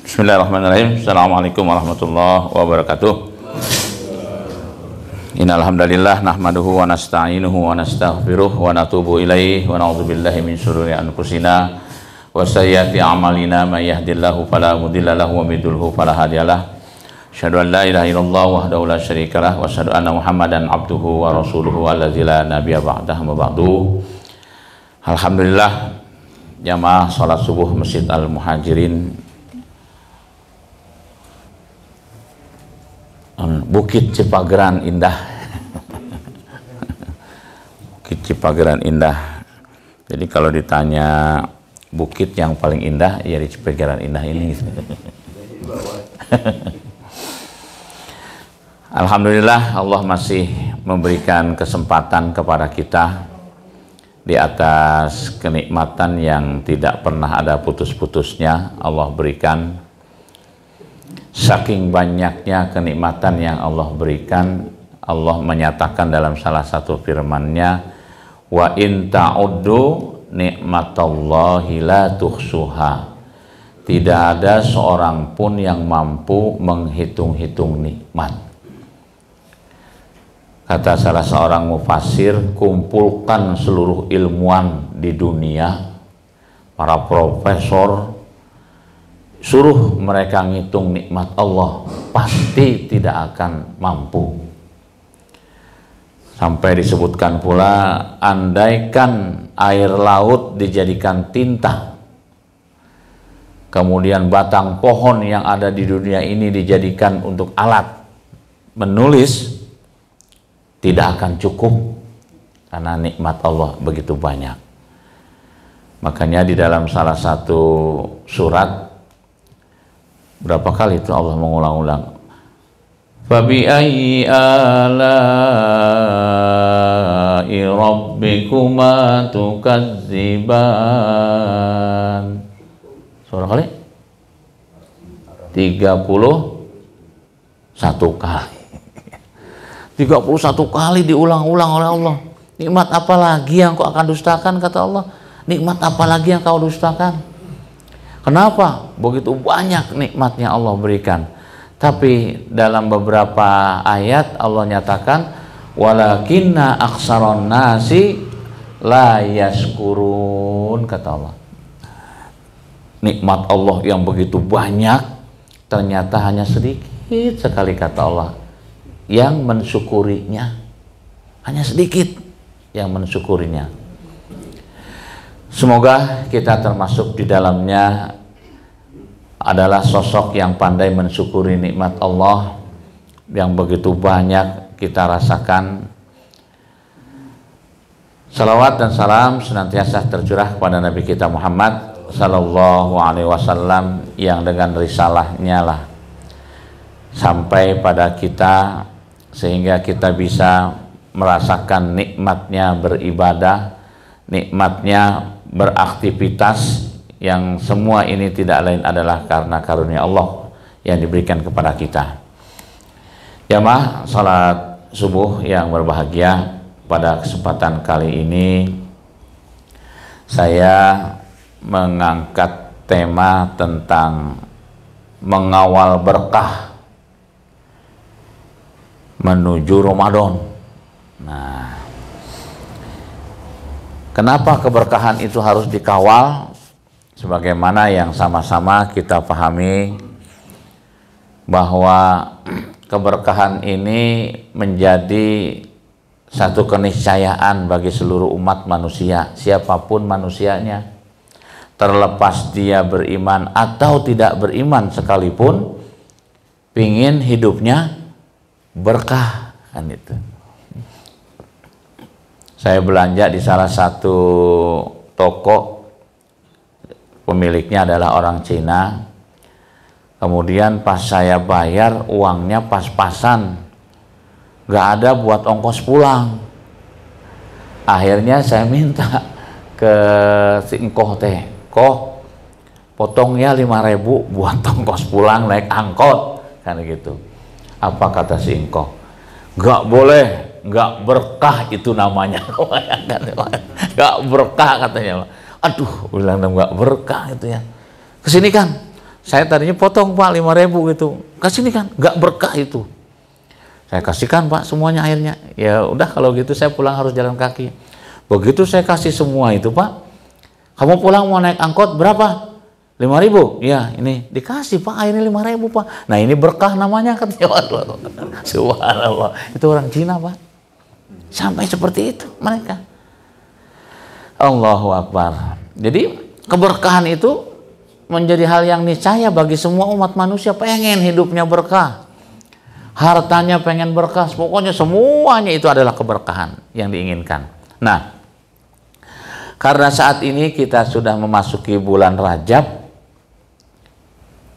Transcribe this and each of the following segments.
Bismillahirrahmanirrahim. Assalamualaikum warahmatullahi wabarakatuh. Innal hamdalillah nahmaduhu wa nasta'inuhu wa nastaghfiruh wa natubu ilaihi wa na'udzubillahi min syururi anfusina wa sayyiati a'malina may yahdihillahu fala mudilla lahu wa may yudlilhu fala hadiyalah. Asyhadu an la ilaha illallah wahdahu la syarikalah wa asyhadu anna Muhammadan abduhu wa rasuluhu allazi la nabiyya ba'dahu wa ba'du. Alhamdulillah, jamaah salat subuh Masjid Al-Muhajirin Bukit Cipageran Indah. Bukit Cipageran Indah. Jadi kalau ditanya bukit yang paling indah, ya di Cipageran Indah ini. Alhamdulillah, Allah masih memberikan kesempatan kepada kita di atas kenikmatan yang tidak pernah ada putus-putusnya. Allah berikan, saking banyaknya kenikmatan yang Allah berikan, Allah menyatakan dalam salah satu firman-Nya, wa in ta'uddu nikmatallahi la tuhsuha. Tidak ada seorang pun yang mampu menghitung-hitung nikmat. Kata salah seorang mufassir, kumpulkan seluruh ilmuwan di dunia, para profesor, suruh mereka ngitung nikmat Allah, pasti tidak akan mampu. Sampai disebutkan pula, andaikan air laut dijadikan tinta, kemudian batang pohon yang ada di dunia ini dijadikan untuk alat menulis, tidak akan cukup, karena nikmat Allah begitu banyak. Makanya di dalam salah satu surat, berapa kali itu Allah mengulang-ulang, fabi ayyi ala'i rabbikuma tukadziban. Surah kali 31 kali. 31 kali diulang-ulang oleh Allah. Nikmat apa lagi yang kau akan dustakan, kata Allah. Nikmat apa lagi yang kau dustakan? Kenapa? Begitu banyak nikmatnya Allah berikan. Tapi dalam beberapa ayat Allah nyatakan, walakinna aksaron nasi la yaskurun, kata Allah. Nikmat Allah yang begitu banyak, ternyata hanya sedikit sekali, kata Allah, yang mensyukurinya. Hanya sedikit yang mensyukurinya. Semoga kita termasuk di dalamnya adalah sosok yang pandai mensyukuri nikmat Allah yang begitu banyak kita rasakan. Salawat dan salam senantiasa tercurah kepada Nabi kita Muhammad Sallallahu Alaihi Wasallam, yang dengan risalahnya lah sampai pada kita, sehingga kita bisa merasakan nikmatnya beribadah, nikmatnya beraktivitas, yang semua ini tidak lain adalah karena karunia Allah yang diberikan kepada kita. Jamaah salat subuh yang berbahagia, pada kesempatan kali ini saya mengangkat tema tentang mengawal berkah menuju Ramadan. Nah, kenapa keberkahan itu harus dikawal? Sebagaimana yang sama-sama kita pahami bahwa keberkahan ini menjadi satu keniscayaan bagi seluruh umat manusia, siapapun manusianya, terlepas dia beriman atau tidak beriman sekalipun, pingin hidupnya berkah, kan itu. Saya belanja di salah satu toko, pemiliknya adalah orang Cina. Kemudian pas saya bayar, uangnya pas-pasan, gak ada buat ongkos pulang. Akhirnya saya minta ke si engkoh teh, "Koh, potongnya 5.000 buat ongkos pulang naik angkot," kan gitu. Apa kata si engkoh? "Gak boleh, gak berkah itu namanya." Gak berkah katanya. Aduh, bilang gak berkah itu ya. Kesini kan, saya tadinya potong Pak 5.000 gitu, kasih ini kan, nggak berkah itu. Saya kasihkan Pak semuanya airnya. Ya udah kalau gitu saya pulang harus jalan kaki. Begitu saya kasih semua itu Pak, kamu pulang mau naik angkot berapa? 5.000. Ya ini dikasih Pak airnya 5.000 Pak. Nah ini berkah namanya kan. Subhanallah. Itu orang Cina Pak. Sampai seperti itu mereka. Allahu Akbar. Jadi keberkahan itu menjadi hal yang niscaya bagi semua umat manusia. Pengen hidupnya berkah, hartanya pengen berkah, pokoknya semuanya itu adalah keberkahan yang diinginkan. Nah, karena saat ini kita sudah memasuki bulan Rajab,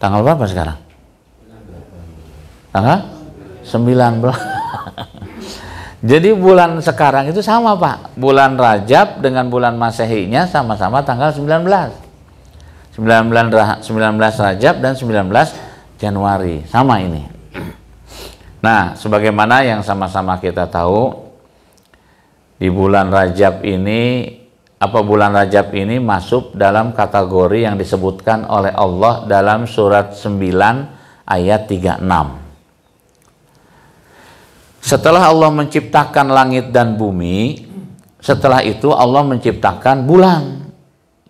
tanggal berapa sekarang? Tanggal 19. Jadi bulan sekarang itu sama Pak, bulan Rajab dengan bulan Masehinya sama-sama tanggal 19 Rajab dan 19 Januari, sama ini. Nah, sebagaimana yang sama-sama kita tahu, di bulan Rajab ini, bulan Rajab ini masuk dalam kategori yang disebutkan oleh Allah dalam surat 9 ayat 36. Setelah Allah menciptakan langit dan bumi, setelah itu Allah menciptakan bulan,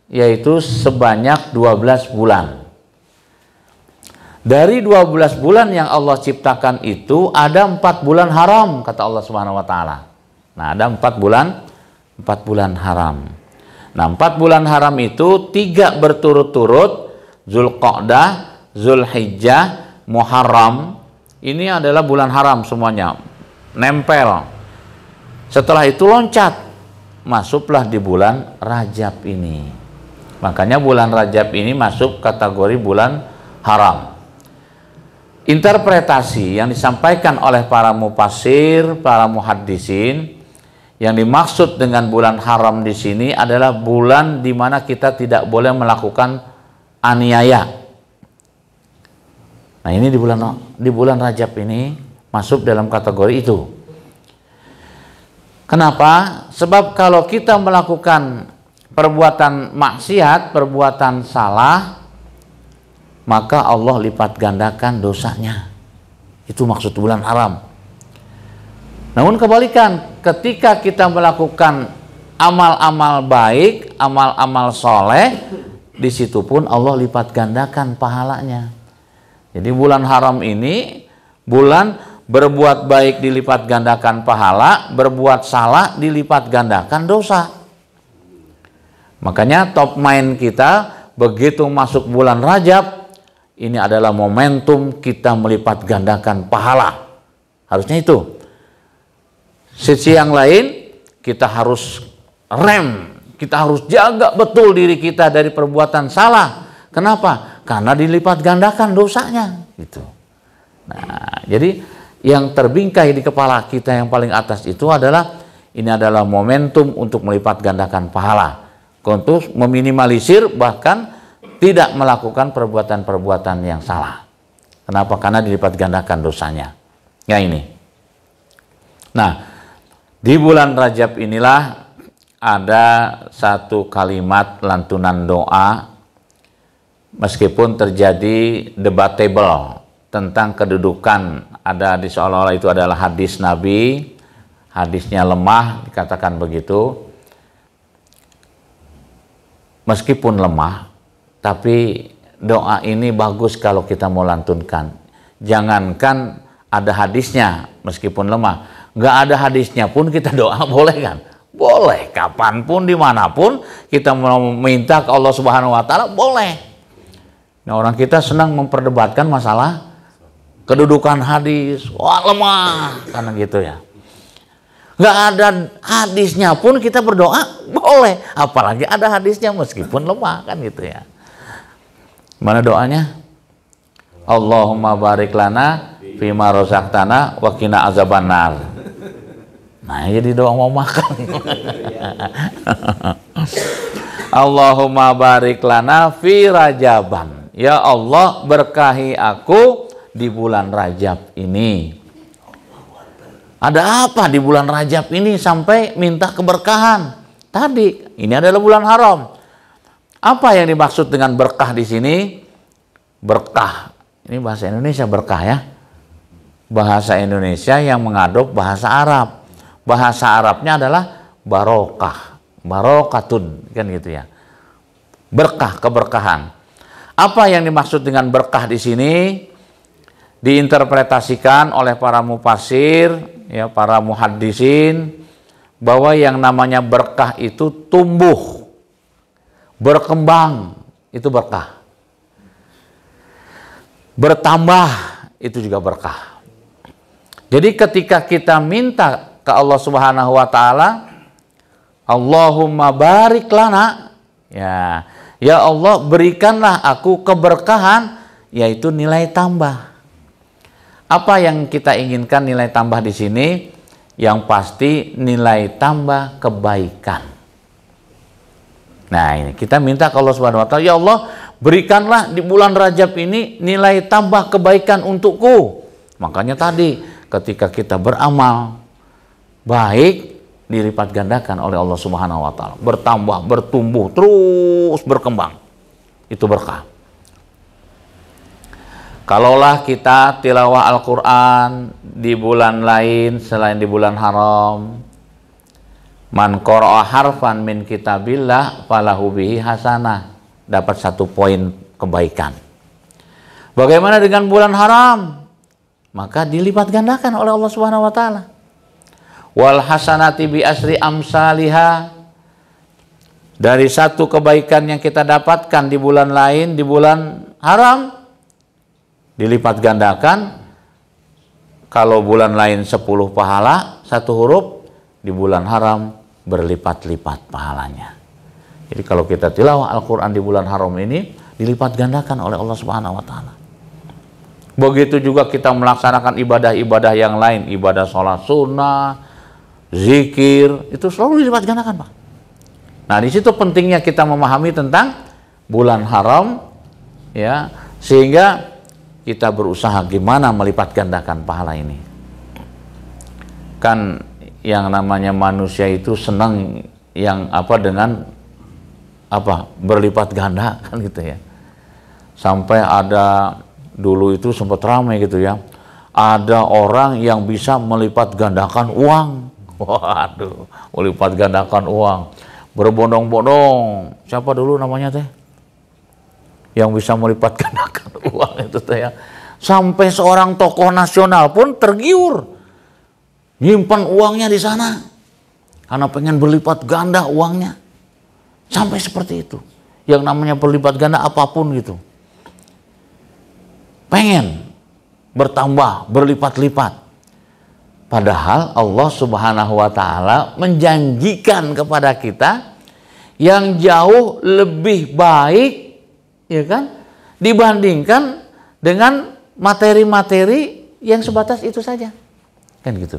yaitu sebanyak 12 bulan. Dari 12 bulan yang Allah ciptakan itu ada 4 bulan haram, kata Allah Subhanahu wa taala. Nah, ada 4 bulan haram. Nah, 4 bulan haram itu 3 berturut-turut, Zulqa'dah, Zulhijjah, Muharram. Ini adalah bulan haram semuanya, nempel. Setelah itu loncat, masuklah di bulan Rajab ini. Makanya bulan Rajab ini masuk kategori bulan haram. Interpretasi yang disampaikan oleh para mufassir, para muhaddisin, yang dimaksud dengan bulan haram di sini adalah bulan di mana kita tidak boleh melakukan aniaya. Nah, ini di bulan Rajab ini masuk dalam kategori itu. Kenapa? Sebab kalau kita melakukan perbuatan maksiat, perbuatan salah, maka Allah lipat gandakan dosanya. Itu maksud bulan haram. Namun kebalikan, ketika kita melakukan amal-amal baik, amal-amal soleh, di situ pun Allah lipat gandakan pahalanya. Jadi bulan haram ini bulan berbuat baik dilipat gandakan pahala, berbuat salah dilipat gandakan dosa. Makanya top mind kita begitu masuk bulan Rajab, ini adalah momentum kita melipat gandakan pahala. Harusnya itu. Sisi yang lain, kita harus rem, kita harus jaga betul diri kita dari perbuatan salah. Kenapa? Karena dilipat gandakan dosanya. Gitu. Nah, jadi yang terbingkai di kepala kita yang paling atas itu adalah, ini adalah momentum untuk melipat gandakan pahala. Untuk meminimalisir bahkan tidak melakukan perbuatan-perbuatan yang salah. Kenapa? Karena dilipat gandakan dosanya. Ya ini. Nah, di bulan Rajab inilah ada satu kalimat lantunan doa, meskipun terjadi debatable tentang kedudukan, ada di seolah-olah itu adalah hadis Nabi, hadisnya lemah, dikatakan begitu. Meskipun lemah, tapi doa ini bagus kalau kita mau lantunkan. Jangankan ada hadisnya, meskipun lemah, nggak ada hadisnya pun kita doa boleh kan? Boleh, kapanpun, dimanapun kita mau minta ke Allah Subhanahu Wa Taala boleh. Nah, orang kita senang memperdebatkan masalah kedudukan hadis, wah lemah, karena gitu ya. Nggak ada hadisnya pun kita berdoa boleh, apalagi ada hadisnya meskipun lemah, kan gitu ya. Mana doanya? Allahumma barik lana fima razaqtana wa qina azabannar. Nah, jadi doa mau makan. Allahumma barik lana fi Rajaban. Ya Allah, berkahi aku di bulan Rajab ini. Ada apa di bulan Rajab ini sampai minta keberkahan? Tadi, ini adalah bulan haram. Apa yang dimaksud dengan berkah di sini? berkah. Ini bahasa Indonesia berkah ya. Bahasa Indonesia yang mengadop bahasa Arab. Bahasa Arabnya adalah barokah. Barokatun, kan gitu ya. Berkah, keberkahan. Apa yang dimaksud dengan berkah di sini? Diinterpretasikan oleh para mufassir, ya, para muhaddisin, bahwa yang namanya berkah itu tumbuh, berkembang, itu berkah. Bertambah, itu juga berkah. Jadi ketika kita minta ke Allah Subhanahu wa taala, Allahumma barik lana, ya Allah berikanlah aku keberkahan, yaitu nilai tambah. Apa yang kita inginkan nilai tambah di sini? Yang pasti nilai tambah kebaikan. Nah, ini kita minta ke Allah Subhanahu wa taala, ya Allah berikanlah di bulan Rajab ini nilai tambah kebaikan untukku. Makanya tadi ketika kita beramal baik, dilipat gandakan oleh Allah Subhanahu wa taala, bertambah, bertumbuh, terus berkembang. Itu berkah. Kalaulah kita tilawah Al-Qur'an di bulan lain selain di bulan haram, man qara'a harfan min kitabillah falahu bihi hasanah, dapat 1 poin kebaikan. Bagaimana dengan bulan haram? Maka dilipat gandakan oleh Allah Subhanahu wa taala. Wal hasanati bi asri amsalihha, dari 1 kebaikan yang kita dapatkan di bulan lain, di bulan haram, dilipat gandakan. Kalau bulan lain 10 pahala 1 huruf, di bulan haram berlipat-lipat pahalanya. Jadi kalau kita tilawah Al-Quran di bulan haram ini, dilipat gandakan oleh Allah Subhanahu wa taala. Begitu juga kita melaksanakan ibadah-ibadah yang lain, ibadah sholat sunnah, zikir, itu selalu dilipat gandakan, Pak. Nah, di situ pentingnya kita memahami tentang bulan haram, ya, sehingga kita berusaha gimana melipat gandakan pahala ini. Kan yang namanya manusia itu senang yang apa dengan apa berlipat ganda, kan gitu ya. Sampai ada dulu itu sempat ramai gitu ya. Ada orang yang bisa melipat gandakan uang. Waduh, melipat gandakan uang, berbondong-bondong. Siapa dulu namanya teh? Yang bisa melipat gandakan uang itu teh ya. Sampai seorang tokoh nasional pun tergiur, nyimpan uangnya di sana karena pengen berlipat ganda uangnya. Sampai seperti itu. Yang namanya berlipat ganda apapun gitu. Pengen bertambah, berlipat-lipat. Padahal Allah Subhanahu wa taala menjanjikan kepada kita yang jauh lebih baik, ya kan, dibandingkan dengan materi-materi yang sebatas itu saja. Kan gitu.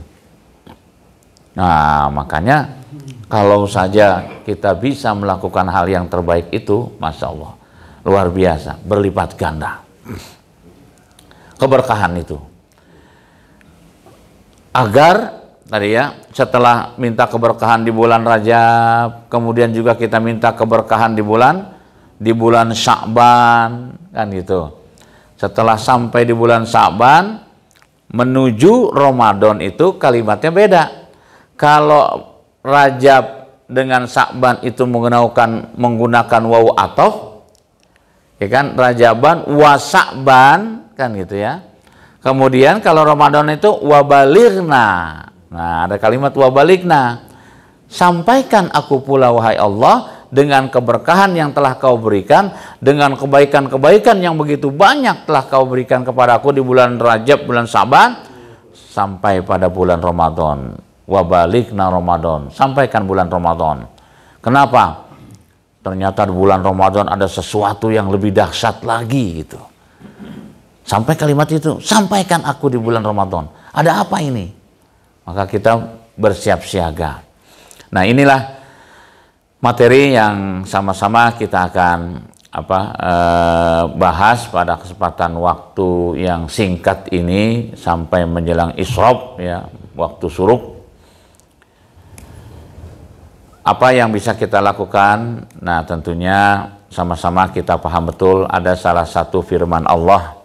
Nah, makanya kalau saja kita bisa melakukan hal yang terbaik itu, Masya Allah, luar biasa, berlipat ganda keberkahan itu. Agar tadi ya, setelah minta keberkahan di bulan Rajab, kemudian juga kita minta keberkahan di bulan Sya'ban, kan gitu. Setelah sampai di bulan Sya'ban menuju Ramadan itu kalimatnya beda. Kalau Rajab dengan Sya'ban itu menggunakan wawu athof, ya kan, Rajaban wa Sya'ban, kan gitu ya. Kemudian kalau Ramadan itu wabalighna. Nah, ada kalimat wabalighna. Sampaikan aku pula wahai Allah dengan keberkahan yang telah kau berikan, dengan kebaikan-kebaikan yang begitu banyak telah kau berikan kepada aku di bulan Rajab, bulan Sya'ban, sampai pada bulan Ramadan. Wabalighna Ramadan. Sampaikan bulan Ramadan. Kenapa? Ternyata di bulan Ramadan ada sesuatu yang lebih dahsyat lagi gitu. Sampai kalimat itu, sampaikan aku di bulan Ramadan. Ada apa ini? Maka kita bersiap siaga. Nah, inilah materi yang sama-sama kita akan bahas pada kesempatan waktu yang singkat ini sampai menjelang isyraq, ya, waktu syuruk. Apa yang bisa kita lakukan? Nah, tentunya sama-sama kita paham betul ada salah satu firman Allah.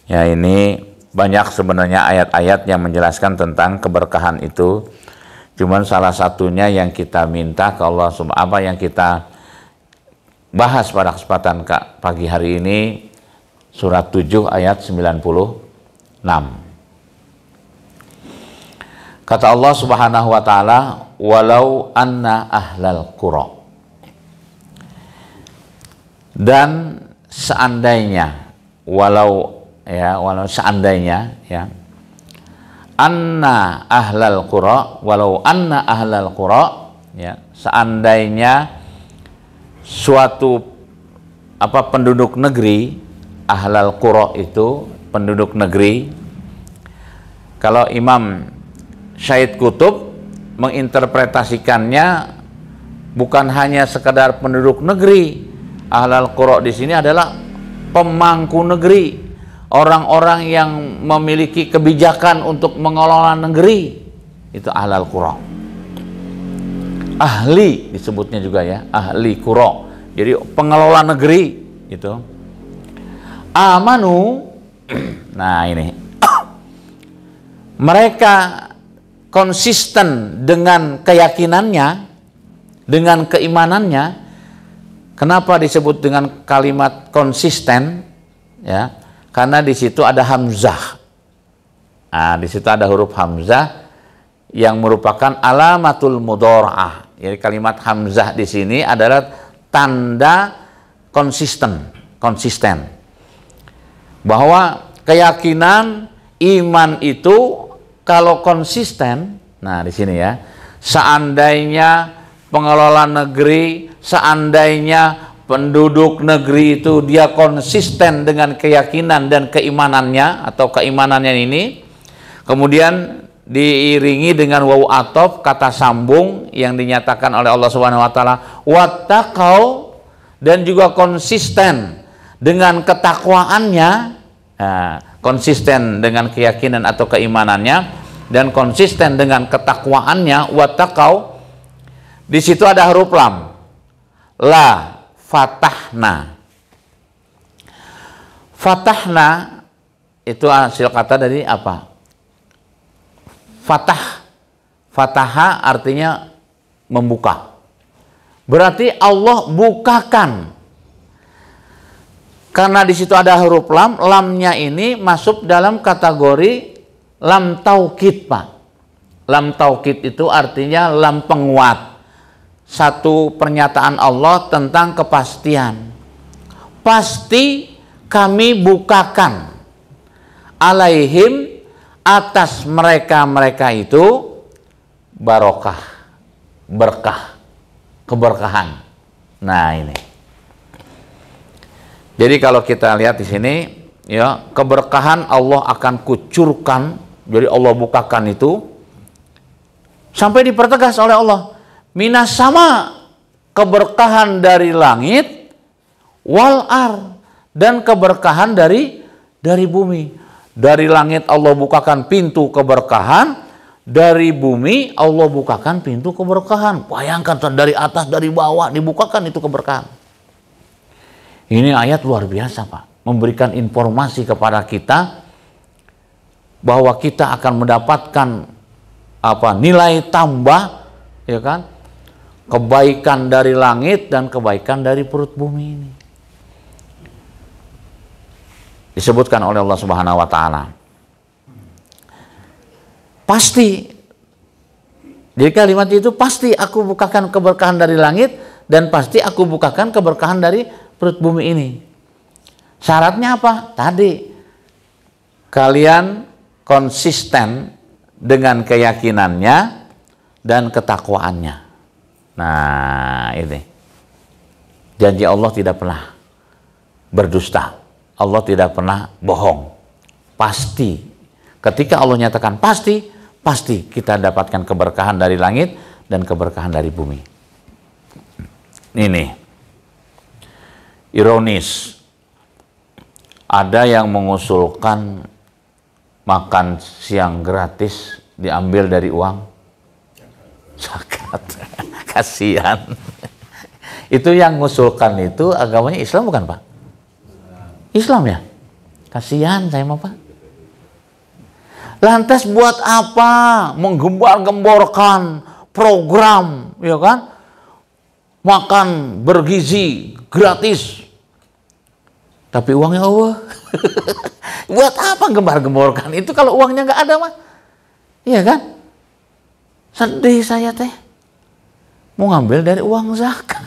Ya, ini banyak sebenarnya ayat-ayat yang menjelaskan tentang keberkahan itu. Cuman salah satunya yang kita minta ke Allah Subhanahu, apa yang kita bahas pada kesempatan pagi hari ini, surat 7 ayat 96. Kata Allah Subhanahu wa taala, walau anna ahlal qura. Dan seandainya, walau seandainya ya. Anna ahlal qura, walau anna ahlal qura ya, seandainya suatu penduduk negeri, ahlal qura itu penduduk negeri. Kalau Imam Syed Qutb menginterpretasikannya bukan hanya sekedar penduduk negeri. Ahlal qura di sini adalah pemangku negeri, orang-orang yang memiliki kebijakan untuk mengelola negeri. Itu ahlal qura. Ahli disebutnya juga ya, ahli qura. Jadi pengelola negeri itu. Amanu. Nah, ini. Mereka konsisten dengan keyakinannya, dengan keimanannya. Kenapa disebut dengan kalimat konsisten? Ya, karena di situ ada hamzah. Nah, di situ ada huruf hamzah yang merupakan alamatul mudharaah. Jadi kalimat hamzah di sini adalah tanda konsisten. Bahwa keyakinan iman itu kalau konsisten, nah di sini ya, seandainya pengelola negeri, seandainya penduduk negeri itu dia konsisten dengan keyakinan dan keimanannya atau keimanannya ini, kemudian diiringi dengan wawu athof, kata sambung yang dinyatakan oleh Allah Subhanahu wa taala, wattaqau, dan juga konsisten dengan ketakwaannya, nah, konsisten dengan keyakinan atau keimanannya dan konsisten dengan ketakwaannya, wattaqau. Di situ ada huruf lam. La fatahna. Fatahna itu hasil kata dari apa? Fatah. Fataha artinya membuka. Berarti Allah bukakan. Karena di situ ada huruf lam, lamnya ini masuk dalam kategori lam taukid, Pak. Lam taukid itu artinya lam penguat. Satu pernyataan Allah tentang kepastian. Pasti kami bukakan alaihim, atas mereka-mereka itu, barokah, berkah, keberkahan. Nah, ini. Jadi kalau kita lihat di sini ya, keberkahan Allah akan kucurkan. Jadi Allah bukakan itu sampai dipertegas oleh Allah, minas sama, keberkahan dari langit, wal ar, dan keberkahan dari bumi. Dari langit Allah bukakan pintu keberkahan, dari bumi Allah bukakan pintu keberkahan. Bayangkan dari atas, dari bawah dibukakan itu keberkahan. Ini ayat luar biasa, Pak, memberikan informasi kepada kita bahwa kita akan mendapatkan nilai tambah, ya kan? Kebaikan dari langit dan kebaikan dari perut bumi ini. Disebutkan oleh Allah Subhanahu wa taala. Pasti. Jadi kalimat itu pasti aku bukakan keberkahan dari langit dan pasti aku bukakan keberkahan dari perut bumi ini. Syaratnya apa? Tadi kalian konsisten dengan keyakinannya dan ketakwaannya. Nah, ini. Janji Allah tidak pernah berdusta. Allah tidak pernah bohong. Pasti. Ketika Allah nyatakan pasti, pasti kita dapatkan keberkahan dari langit dan keberkahan dari bumi. Ini ironis. Ada yang mengusulkan makan siang gratis diambil dari uang zakat. Kasihan. Itu yang ngusulkan itu agamanya Islam bukan Pak? Islam ya? Kasihan saya mah Pak. Lantas buat apa menggembar-gemborkan program, ya kan? Makan bergizi gratis. Tapi uangnya Allah. Buat apa gembar-gemborkan? Itu kalau uangnya nggak ada mah. Iya kan? Sedih saya teh. Mau ngambil dari uang zakat.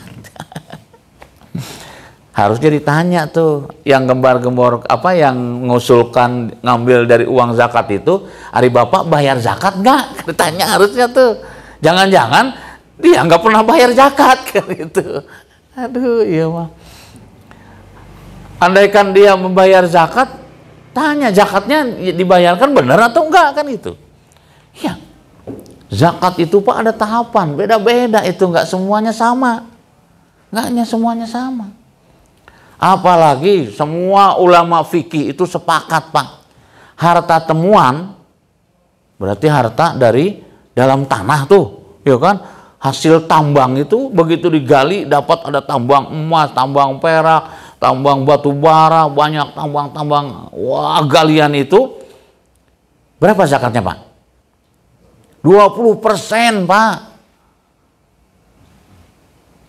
Harusnya ditanya tuh yang gembar-gembor apa yang ngusulkan ngambil dari uang zakat itu, hari Bapak bayar zakat nggak? Ditanya harusnya tuh. Jangan-jangan dia nggak pernah bayar zakat kan itu. Aduh, iya mah. Andaikan dia membayar zakat, tanya zakatnya dibayarkan benar atau enggak kan itu. Ya. Zakat itu Pak ada tahapan, beda-beda itu, nggak semuanya sama. Nggaknya semuanya sama. Apalagi semua ulama fikih itu sepakat Pak, harta temuan berarti harta dari dalam tanah tuh, ya kan? Hasil tambang itu begitu digali dapat ada tambang emas, tambang perak, tambang batu bara, banyak tambang-tambang. Wah, galian itu berapa zakatnya Pak? 20% Pak.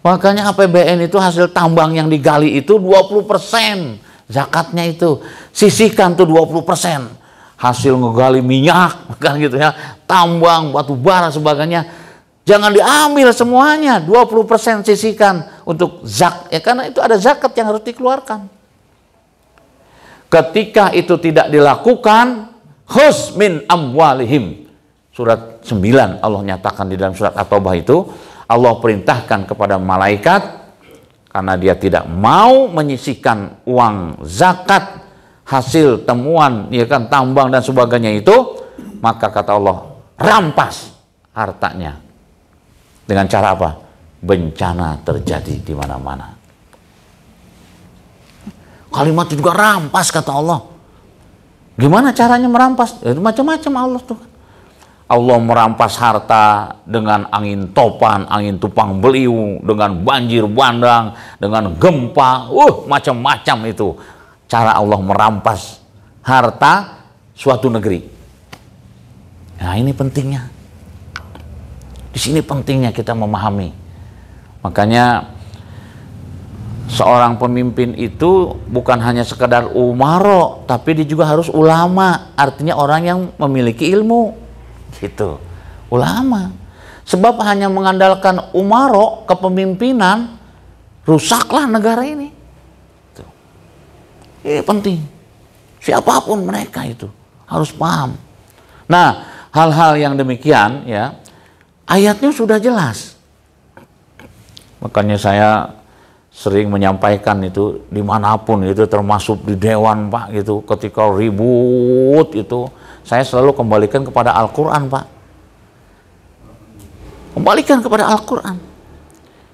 Makanya APBN itu hasil tambang yang digali itu 20% zakatnya itu. Sisihkan tuh 20%. Hasil ngegali minyak kan gitu ya, tambang, batu bara sebagainya. Jangan diambil semuanya, 20% sisihkan untuk zakat ya, karena itu ada zakat yang harus dikeluarkan. Ketika itu tidak dilakukan, khus min amwalihim. Surat 9 Allah nyatakan di dalam surat At-Taubah itu, Allah perintahkan kepada malaikat karena dia tidak mau menyisihkan uang zakat hasil temuan ya kan tambang dan sebagainya itu, maka kata Allah rampas hartanya. Dengan cara apa? Bencana terjadi di mana-mana. Kalimat itu juga rampas kata Allah. Gimana caranya merampas? Macam-macam Allah tuh. Allah merampas harta dengan angin topan, angin tupang beliung, dengan banjir bandang, dengan gempa, macam-macam itu cara Allah merampas harta suatu negeri. Nah, ini pentingnya. Di sini pentingnya kita memahami. Makanya seorang pemimpin itu bukan hanya sekedar umaro, tapi dia juga harus ulama, artinya orang yang memiliki ilmu. Gitu, ulama. Sebab hanya mengandalkan umaro, kepemimpinan, rusaklah negara ini. Tuh. Ini penting. Siapapun mereka itu harus paham. Nah, hal-hal yang demikian ya, ayatnya sudah jelas. Makanya saya sering menyampaikan itu dimanapun itu, termasuk di dewan Pak gitu, ketika ribut itu, saya selalu kembalikan kepada Al-Quran Pak. Kembalikan kepada Al-Quran.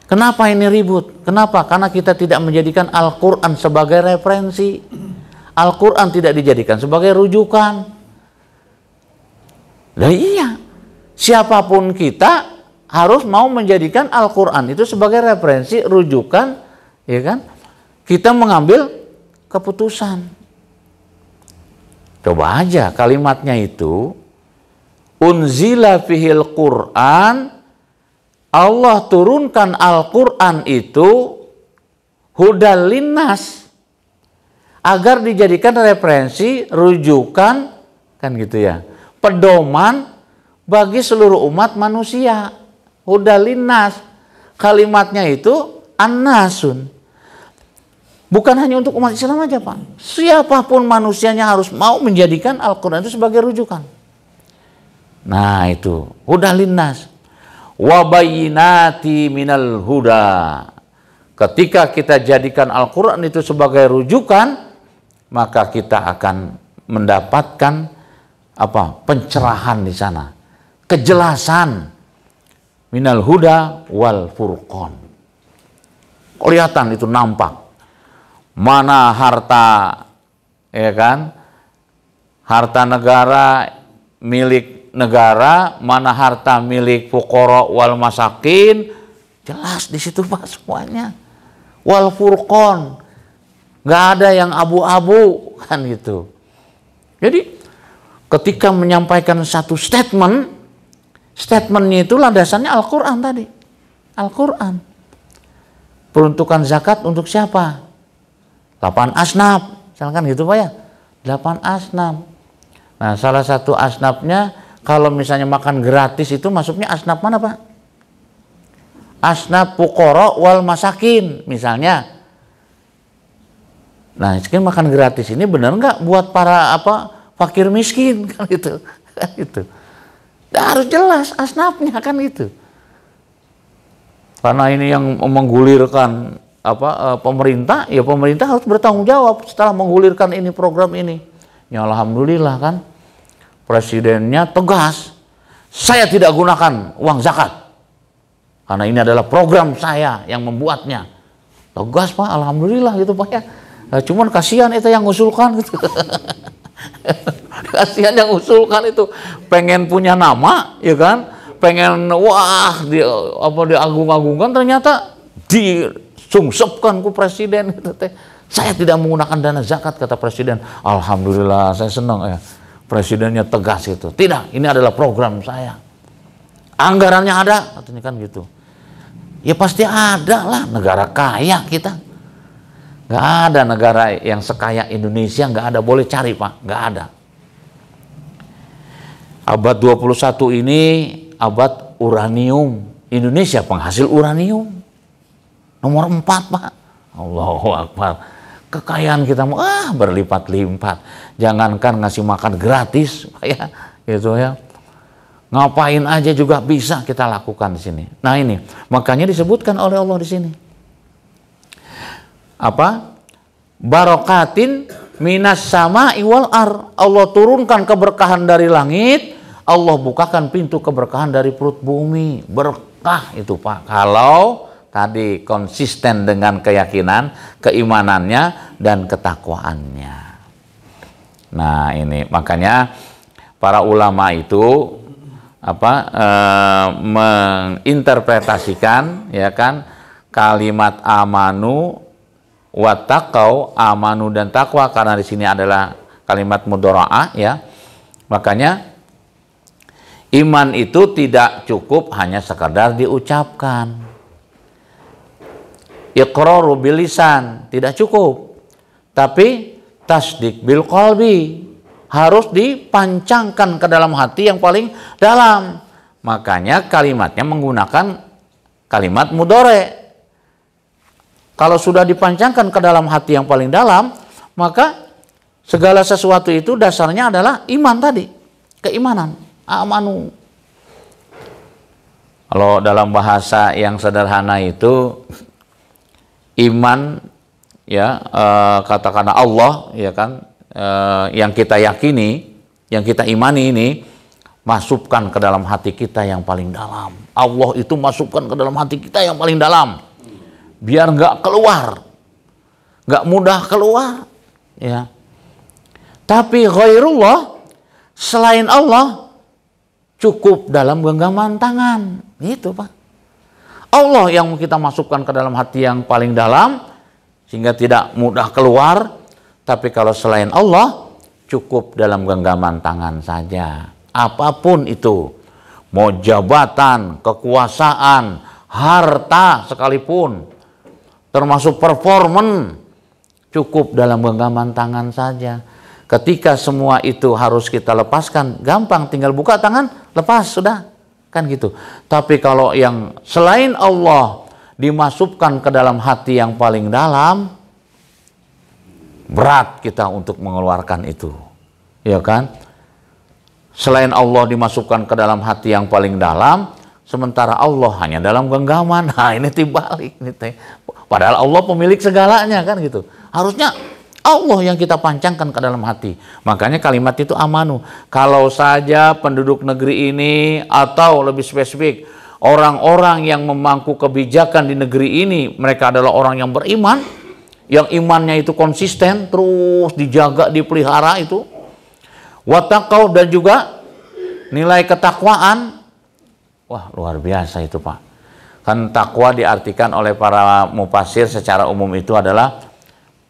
Kenapa ini ribut? Kenapa? Karena kita tidak menjadikan Al-Quran sebagai referensi. Al-Quran tidak dijadikan sebagai rujukan. Nah iya, siapapun kita harus mau menjadikan Al-Quran itu sebagai referensi, rujukan, ya kan? Kita mengambil keputusan. Coba aja kalimatnya itu, unzila fihil Qur'an, Allah turunkan Al-Quran itu hudal linnas, agar dijadikan referensi, rujukan, kan gitu ya, pedoman bagi seluruh umat manusia. Hudal linnas, kalimatnya itu an-nasun. Bukan hanya untuk umat Islam aja Pak. Siapapun manusianya harus mau menjadikan Al-Quran itu sebagai rujukan. Nah itu, huda linnas. Wa bayyinati minal huda. Ketika kita jadikan Al-Quran itu sebagai rujukan, maka kita akan mendapatkan apa? Pencerahan di sana. Kejelasan. Minal huda wal furqan. Kelihatan itu, nampak. Mana harta, ya kan, harta negara milik negara, mana harta milik fuqara wal masakin, Jelas di situ Pak semuanya. Wal furqan. Nggak ada yang abu-abu kan gitu. Jadi ketika menyampaikan satu statementnya itu landasannya Al-Quran tadi. Al-Quran. Peruntukan zakat untuk siapa? 8 asnaf. Misalkan gitu Pak ya. 8 asnaf. Nah salah satu asnafnya kalau misalnya makan gratis itu masuknya asnaf mana Pak? Asnaf fuqara wal masakin misalnya. Nah, sekian makan gratis ini benar nggak buat para fakir miskin kan gitu. Kan gitu. Nah, harus jelas asnafnya kan itu. Karena ini yang menggulirkan pemerintah, ya pemerintah harus bertanggung jawab setelah menggulirkan ini program ini. Ya alhamdulillah kan. Presidennya tegas. Saya tidak gunakan uang zakat. Karena ini adalah program saya yang membuatnya. Tegas Pak, alhamdulillah gitu Pak ya. Nah, cuman kasihan itu yang usulkan gitu. Kasihan yang usulkan itu pengen punya nama, ya kan? Pengen diagung-agungkan, ternyata disungsepkan ku presiden gitu teh. Saya tidak menggunakan dana zakat kata presiden. Alhamdulillah, saya senang ya. Presidennya tegas gitu. Tidak, ini adalah program saya. Anggarannya ada, katanya kan gitu. Ya pasti ada lah, negara kaya kita. Nggak ada negara yang sekaya Indonesia, nggak ada. Boleh cari Pak, nggak ada. Abad 21 ini abad uranium. Indonesia penghasil uranium. Nomor 4 Pak. Allahu Akbar. Kekayaan kita berlipat-lipat. Jangankan ngasih makan gratis Pak ya, gitu ya. Ngapain aja juga bisa kita lakukan di sini. Nah ini, makanya disebutkan oleh Allah di sini. Barokatin minas sama'i wal ar. Allah turunkan keberkahan dari langit, Allah bukakan pintu keberkahan dari perut bumi. Berkah itu Pak. Kalau tadi konsisten dengan keyakinan, keimanannya dan ketakwaannya. Nah ini makanya para ulama itu menginterpretasikan ya kan kalimat amanu wa taqau, amanu dan takwa, karena di sini adalah kalimat mudharaah ya. Makanya iman itu tidak cukup hanya sekadar diucapkan. Iqraru bil lisan tidak cukup. Tapi tasdik bil qalbi harus dipancangkan ke dalam hati yang paling dalam. Makanya kalimatnya menggunakan kalimat mudhari. Kalau sudah dipancangkan ke dalam hati yang paling dalam, maka segala sesuatu itu dasarnya adalah iman tadi. Keimanan, amanu. Kalau dalam bahasa yang sederhana itu iman ya, katakanlah Allah ya kan, yang kita yakini, yang kita imani ini masukkan ke dalam hati kita yang paling dalam. Allah itu masukkan ke dalam hati kita yang paling dalam, biar nggak keluar, nggak mudah keluar, ya. Tapi ghairullah, selain Allah, cukup dalam genggaman tangan, gitu Pak. Allah yang kita masukkan ke dalam hati yang paling dalam, sehingga tidak mudah keluar. Tapi kalau selain Allah, cukup dalam genggaman tangan saja. Apapun itu, mau jabatan, kekuasaan, harta sekalipun, termasuk performan, cukup dalam genggaman tangan saja. Ketika semua itu harus kita lepaskan, gampang, tinggal buka tangan, lepas, sudah. Kan gitu. Tapi kalau yang selain Allah dimasukkan ke dalam hati yang paling dalam, berat kita untuk mengeluarkan itu, ya kan? Selain Allah dimasukkan ke dalam hati yang paling dalam, sementara Allah hanya dalam genggaman. Nah ini dibalik, ini teh. Padahal Allah pemilik segalanya kan gitu. Harusnya Allah yang kita pancangkan ke dalam hati. Makanya kalimat itu amanu. Kalau saja penduduk negeri ini, atau lebih spesifik orang-orang yang memangku kebijakan di negeri ini, mereka adalah orang yang beriman, yang imannya itu konsisten, terus dijaga, dipelihara itu, wattaqau, dan juga nilai ketakwaan, wah luar biasa itu Pak. Kan takwa diartikan oleh para mufasir secara umum itu adalah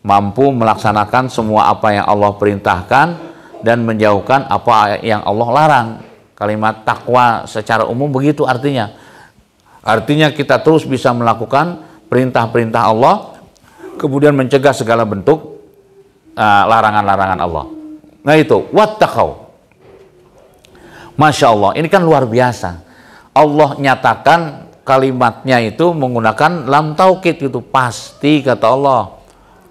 mampu melaksanakan semua apa yang Allah perintahkan dan menjauhkan apa yang Allah larang. Kalimat takwa secara umum begitu artinya. Artinya kita terus bisa melakukan perintah-perintah Allah, kemudian mencegah segala bentuk larangan-larangan Allah. Nah itu, wattaqau. Masya Allah, ini kan luar biasa. Allah nyatakan kalimatnya itu menggunakan lam taukid, itu pasti, kata Allah.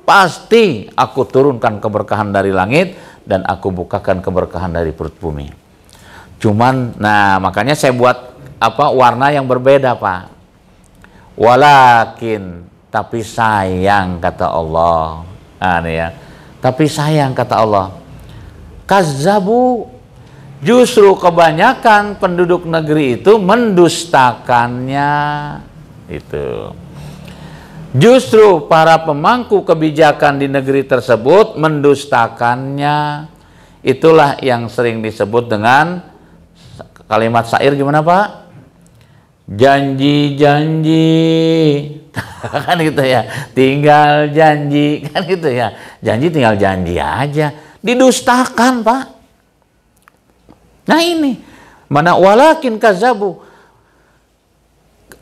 Pasti aku turunkan keberkahan dari langit dan aku bukakan keberkahan dari perut bumi. Cuman, nah makanya saya buat warna yang berbeda, Pak. Walakin, tapi sayang, kata Allah. Nah, ini ya. Tapi sayang, kata Allah. Kazzabu, justru kebanyakan penduduk negeri itu mendustakannya. Itu. Justru para pemangku kebijakan di negeri tersebut mendustakannya. Itulah yang sering disebut dengan kalimat syair gimana, Pak? Janji-janji. Kan gitu ya. Tinggal janji. Kan gitu ya. Janji tinggal janji aja. Didustakan, Pak. Nah ini. Mana walakin kazabu.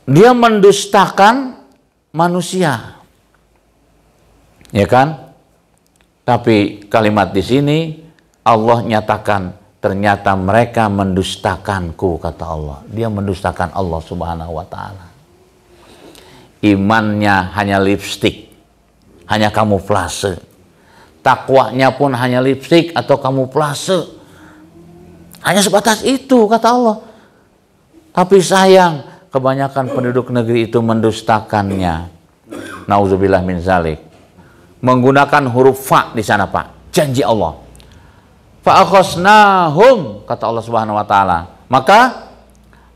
Dia mendustakan manusia. Ya kan? Tapi kalimat di sini Allah nyatakan ternyata mereka mendustakanku, kata Allah. Dia mendustakan Allah Subhanahu wa ta'ala. Imannya hanya lipstik, hanya kamuflase. Takwanya pun hanya lipstik atau kamuflase. Hanya sebatas itu, kata Allah. Tapi sayang, kebanyakan penduduk negeri itu mendustakannya. Nauzubillah min zalik. Menggunakan huruf fa di sana, Pak. Janji Allah. Fa'akhosnahum, kata Allah Subhanahu wa ta'ala. Maka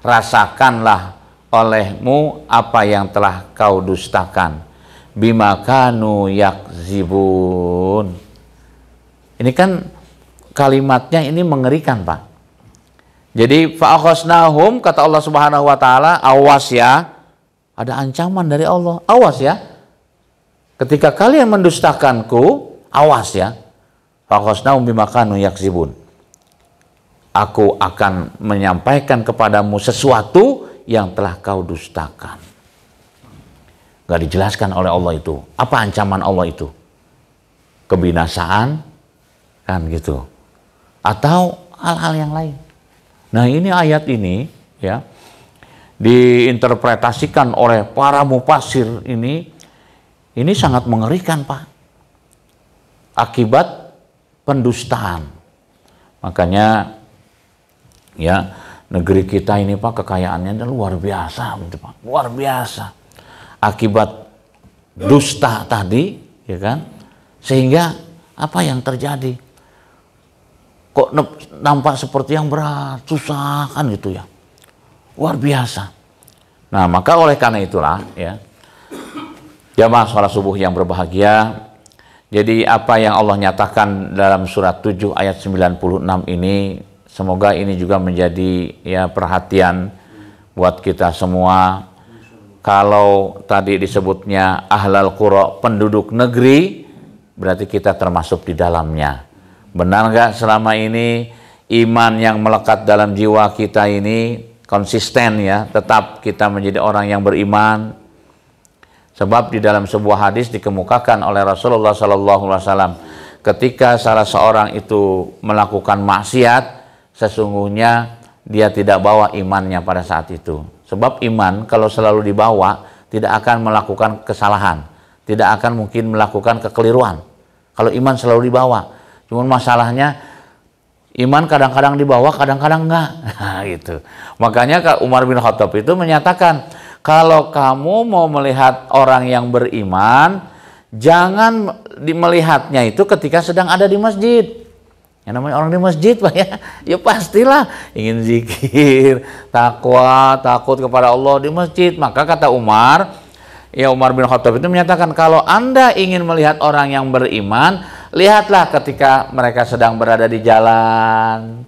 rasakanlah olehmu apa yang telah kau dustakan. Bima kanu yakzibun. Ini kan kalimatnya ini mengerikan, Pak. Jadi fa'akhosnahum, kata Allah Subhanahu wa ta'ala, awas ya. Ada ancaman dari Allah. Awas ya. Ketika kalian mendustakanku, awas ya. Fa'akhosnahum bima kanu yakzibun. Aku akan menyampaikan kepadamu sesuatu yang telah kau dustakan. Gak dijelaskan oleh Allah itu. Apa ancaman Allah itu? Kebinasaan, kan gitu. Atau hal-hal yang lain. Nah ini ayat ini ya diinterpretasikan oleh para mufasir ini sangat mengerikan, Pak. Akibat pendustaan. Makanya ya negeri kita ini, Pak, kekayaannya luar biasa, gitu, Pak. Luar biasa. Akibat dusta tadi, ya kan? Sehingga apa yang terjadi? Kok nampak seperti yang berat, susah kan gitu ya. Luar biasa. Nah, maka oleh karena itulah ya, jamaah sholat subuh yang berbahagia, jadi apa yang Allah nyatakan dalam surat 7 ayat 96 ini, semoga ini juga menjadi ya perhatian buat kita semua. Kalau tadi disebutnya ahlal qura, penduduk negeri, berarti kita termasuk di dalamnya. Benar nggak selama ini iman yang melekat dalam jiwa kita ini konsisten ya, tetap kita menjadi orang yang beriman. Sebab di dalam sebuah hadis dikemukakan oleh Rasulullah SAW, ketika salah seorang itu melakukan maksiat, sesungguhnya dia tidak bawa imannya pada saat itu. Sebab iman kalau selalu dibawa tidak akan melakukan kesalahan, tidak akan mungkin melakukan kekeliruan. Kalau iman selalu dibawa, cuman masalahnya iman kadang-kadang dibawa, kadang-kadang enggak. Nah, gitu. Makanya Umar bin Khattab itu menyatakan, kalau kamu mau melihat orang yang beriman, jangan melihatnya itu ketika sedang ada di masjid. Yang namanya orang di masjid, Pak, ya pastilah ingin zikir, takwa, takut kepada Allah di masjid. Maka kata Umar, ya Umar bin Khattab itu menyatakan, kalau Anda ingin melihat orang yang beriman, lihatlah ketika mereka sedang berada di jalan,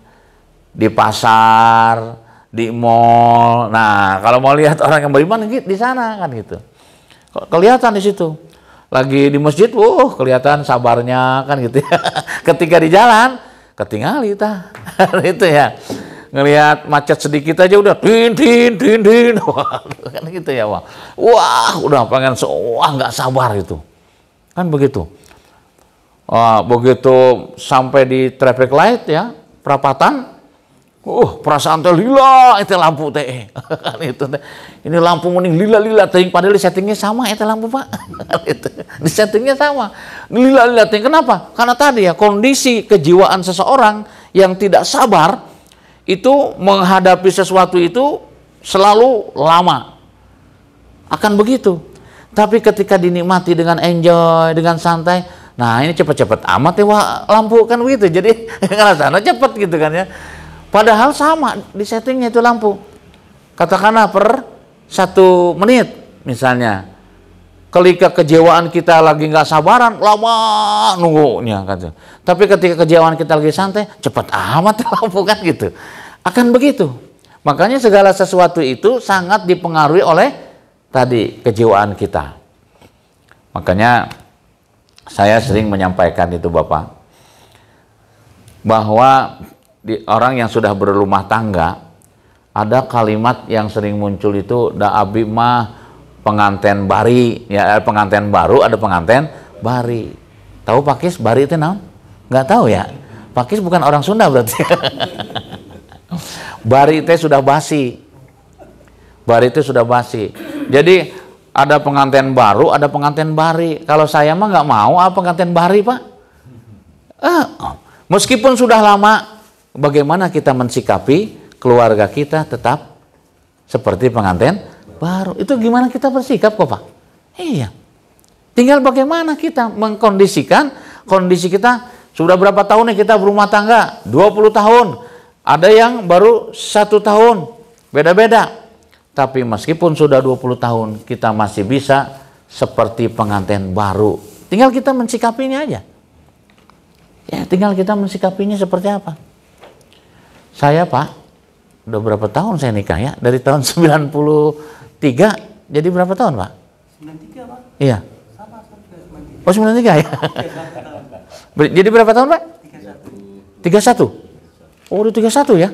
di pasar, di mall. Nah, kalau mau lihat orang yang beriman di sana kan gitu. Kelihatan di situ. Lagi di masjid, kelihatan sabarnya kan gitu ya. Ketika di jalan, ketinggalan itu ya. Ngelihat macet sedikit aja udah din. Wah, kan gitu ya, Wah. Wah, udah pengen nggak sabar itu. Kan begitu. Wah, begitu sampai di traffic light ya, perapatan. Perasaan teh lila itu lampu teh. Kan itu teh. Ini lampu mending lila teh, padahal di settingnya sama itu lampu, Pak. Di settingnya sama. Lila teh. Kenapa? Karena tadi ya kondisi kejiwaan seseorang yang tidak sabar itu menghadapi sesuatu itu selalu lama. Akan begitu. Tapi ketika dinikmati dengan enjoy, dengan santai, nah ini cepet-cepet amat ya lampu kan begitu. Jadi ngerasanya cepet gitu kan ya. Padahal sama di settingnya itu lampu. Katakanlah per 1 menit misalnya. Ketika kejiwaan kita lagi nggak sabaran, lama nunggunya kan. Tapi ketika kejiwaan kita lagi santai, cepat amat lampu kan gitu. Akan begitu. Makanya segala sesuatu itu sangat dipengaruhi oleh tadi kejiwaan kita. Makanya saya sering menyampaikan itu Bapak, bahwa orang yang sudah berumah tangga, ada kalimat yang sering muncul itu, da abi mah penganten bari, ya penganten baru, ada penganten bari. Tahu pakis bari itu naon? Nggak tahu ya. Pakis bukan orang Sunda berarti. Bari itu sudah basi. Bari itu sudah basi. Jadi ada penganten baru, ada penganten bari. Kalau saya mah nggak mau penganten bari, Pak. Meskipun sudah lama, bagaimana kita mensikapi keluarga kita tetap seperti pengantin baru. Itu gimana kita bersikap kok Pak? Iya. Tinggal bagaimana kita mengkondisikan kondisi kita. Sudah berapa tahun nih kita berumah tangga? 20 tahun. Ada yang baru 1 tahun. Beda-beda. Tapi meskipun sudah 20 tahun, kita masih bisa seperti pengantin baru. Tinggal kita mensikapinya aja. Ya, tinggal kita mensikapinya seperti apa. Saya Pak, udah berapa tahun saya nikah ya? Dari tahun 93, jadi berapa tahun Pak? 93 Pak. Iya. Sama, 93. Oh 93 ya? Jadi berapa tahun Pak? 31. 31? Oh udah 31 ya?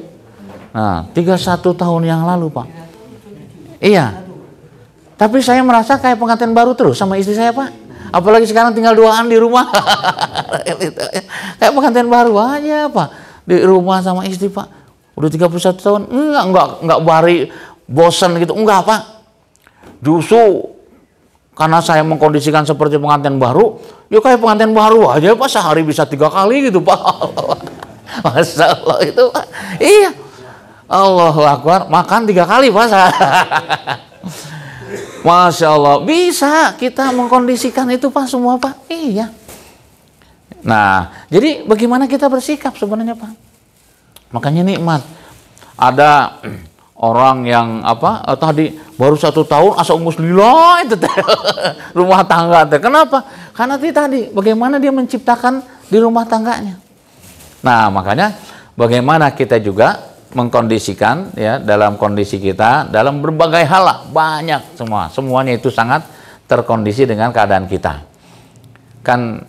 Nah 31 tahun yang lalu Pak. Iya. Tapi saya merasa kayak pengantin baru terus sama istri saya Pak. Apalagi sekarang tinggal duaan di rumah. Kayak pengantin baru aja Pak. Di rumah sama istri Pak. Udah 31 tahun. Enggak bari bosan gitu. Enggak Pak. Justru karena saya mengkondisikan seperti pengantin baru, ya kayak pengantin baru aja Pak, sehari bisa 3 kali gitu Pak. Masya Allah itu Pak. Iya. Allahu Akbar, makan 3 kali Pak. Masya Allah, bisa kita mengkondisikan itu Pak semua Pak. Iya. Nah, jadi bagaimana kita bersikap sebenarnya Pak? Makanya nikmat. Ada orang yang tadi baru 1 tahun asa ungus lila itu rumah tangga teh. Kenapa? Karena tadi bagaimana dia menciptakan di rumah tangganya. Nah, makanya bagaimana kita juga mengkondisikan ya dalam kondisi kita dalam berbagai hal lah, banyak semuanya itu sangat terkondisi dengan keadaan kita. Kan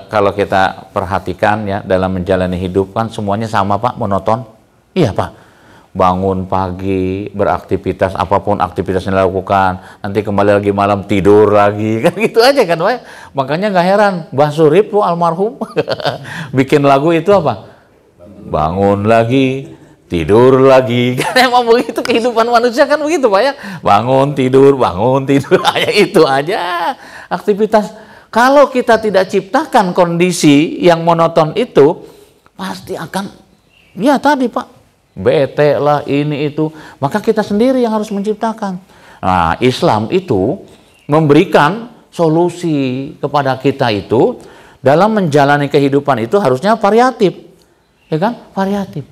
kalau kita perhatikan ya dalam menjalani hidup kan semuanya sama Pak, monoton. Iya Pak. Bangun pagi, beraktivitas apapun aktivitas yang dilakukan, nanti kembali lagi malam tidur lagi, kan gitu aja kan Pak. Makanya nggak heran, Mbah Surip tuh almarhum bikin lagu itu apa? Bangun lagi, tidur lagi, kan emang begitu kehidupan manusia kan begitu Pak ya. Bangun tidur, aja itu aja aktivitas. Kalau kita tidak ciptakan kondisi yang monoton itu, pasti akan ya tadi Pak. Bete lah ini itu, maka kita sendiri yang harus menciptakan. Nah, Islam itu memberikan solusi kepada kita itu dalam menjalani kehidupan itu harusnya variatif, ya kan? Variatif.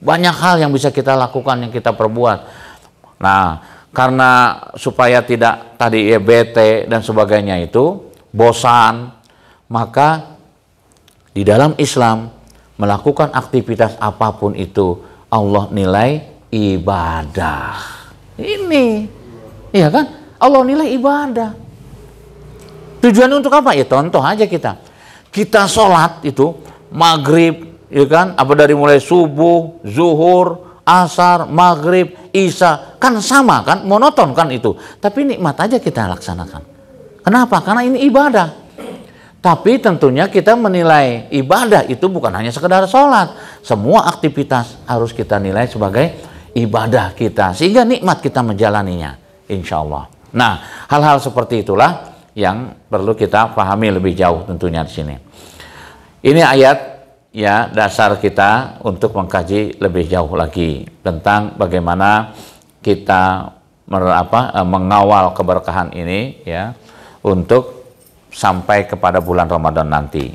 Banyak hal yang bisa kita lakukan, yang kita perbuat. Nah, karena supaya tidak tadi ya bete dan sebagainya itu bosan, maka di dalam Islam melakukan aktivitas apapun itu Allah nilai ibadah. Ini, iya kan? Allah nilai ibadah. Tujuan untuk apa? Ya contoh aja kita. Kita sholat itu maghrib, ya kan? Apa dari mulai subuh, zuhur, asar, maghrib, isya, kan sama kan? Monoton kan itu. Tapi nikmat aja kita laksanakan. Kenapa? Karena ini ibadah. Tapi tentunya kita menilai ibadah itu bukan hanya sekedar sholat. Semua aktivitas harus kita nilai sebagai ibadah kita. Sehingga nikmat kita menjalaninya. Insya Allah. Nah, hal-hal seperti itulah yang perlu kita pahami lebih jauh tentunya di sini. Ini ayat ya dasar kita untuk mengkaji lebih jauh lagi tentang bagaimana kita mengawal keberkahan ini ya untuk sampai kepada bulan Ramadan nanti.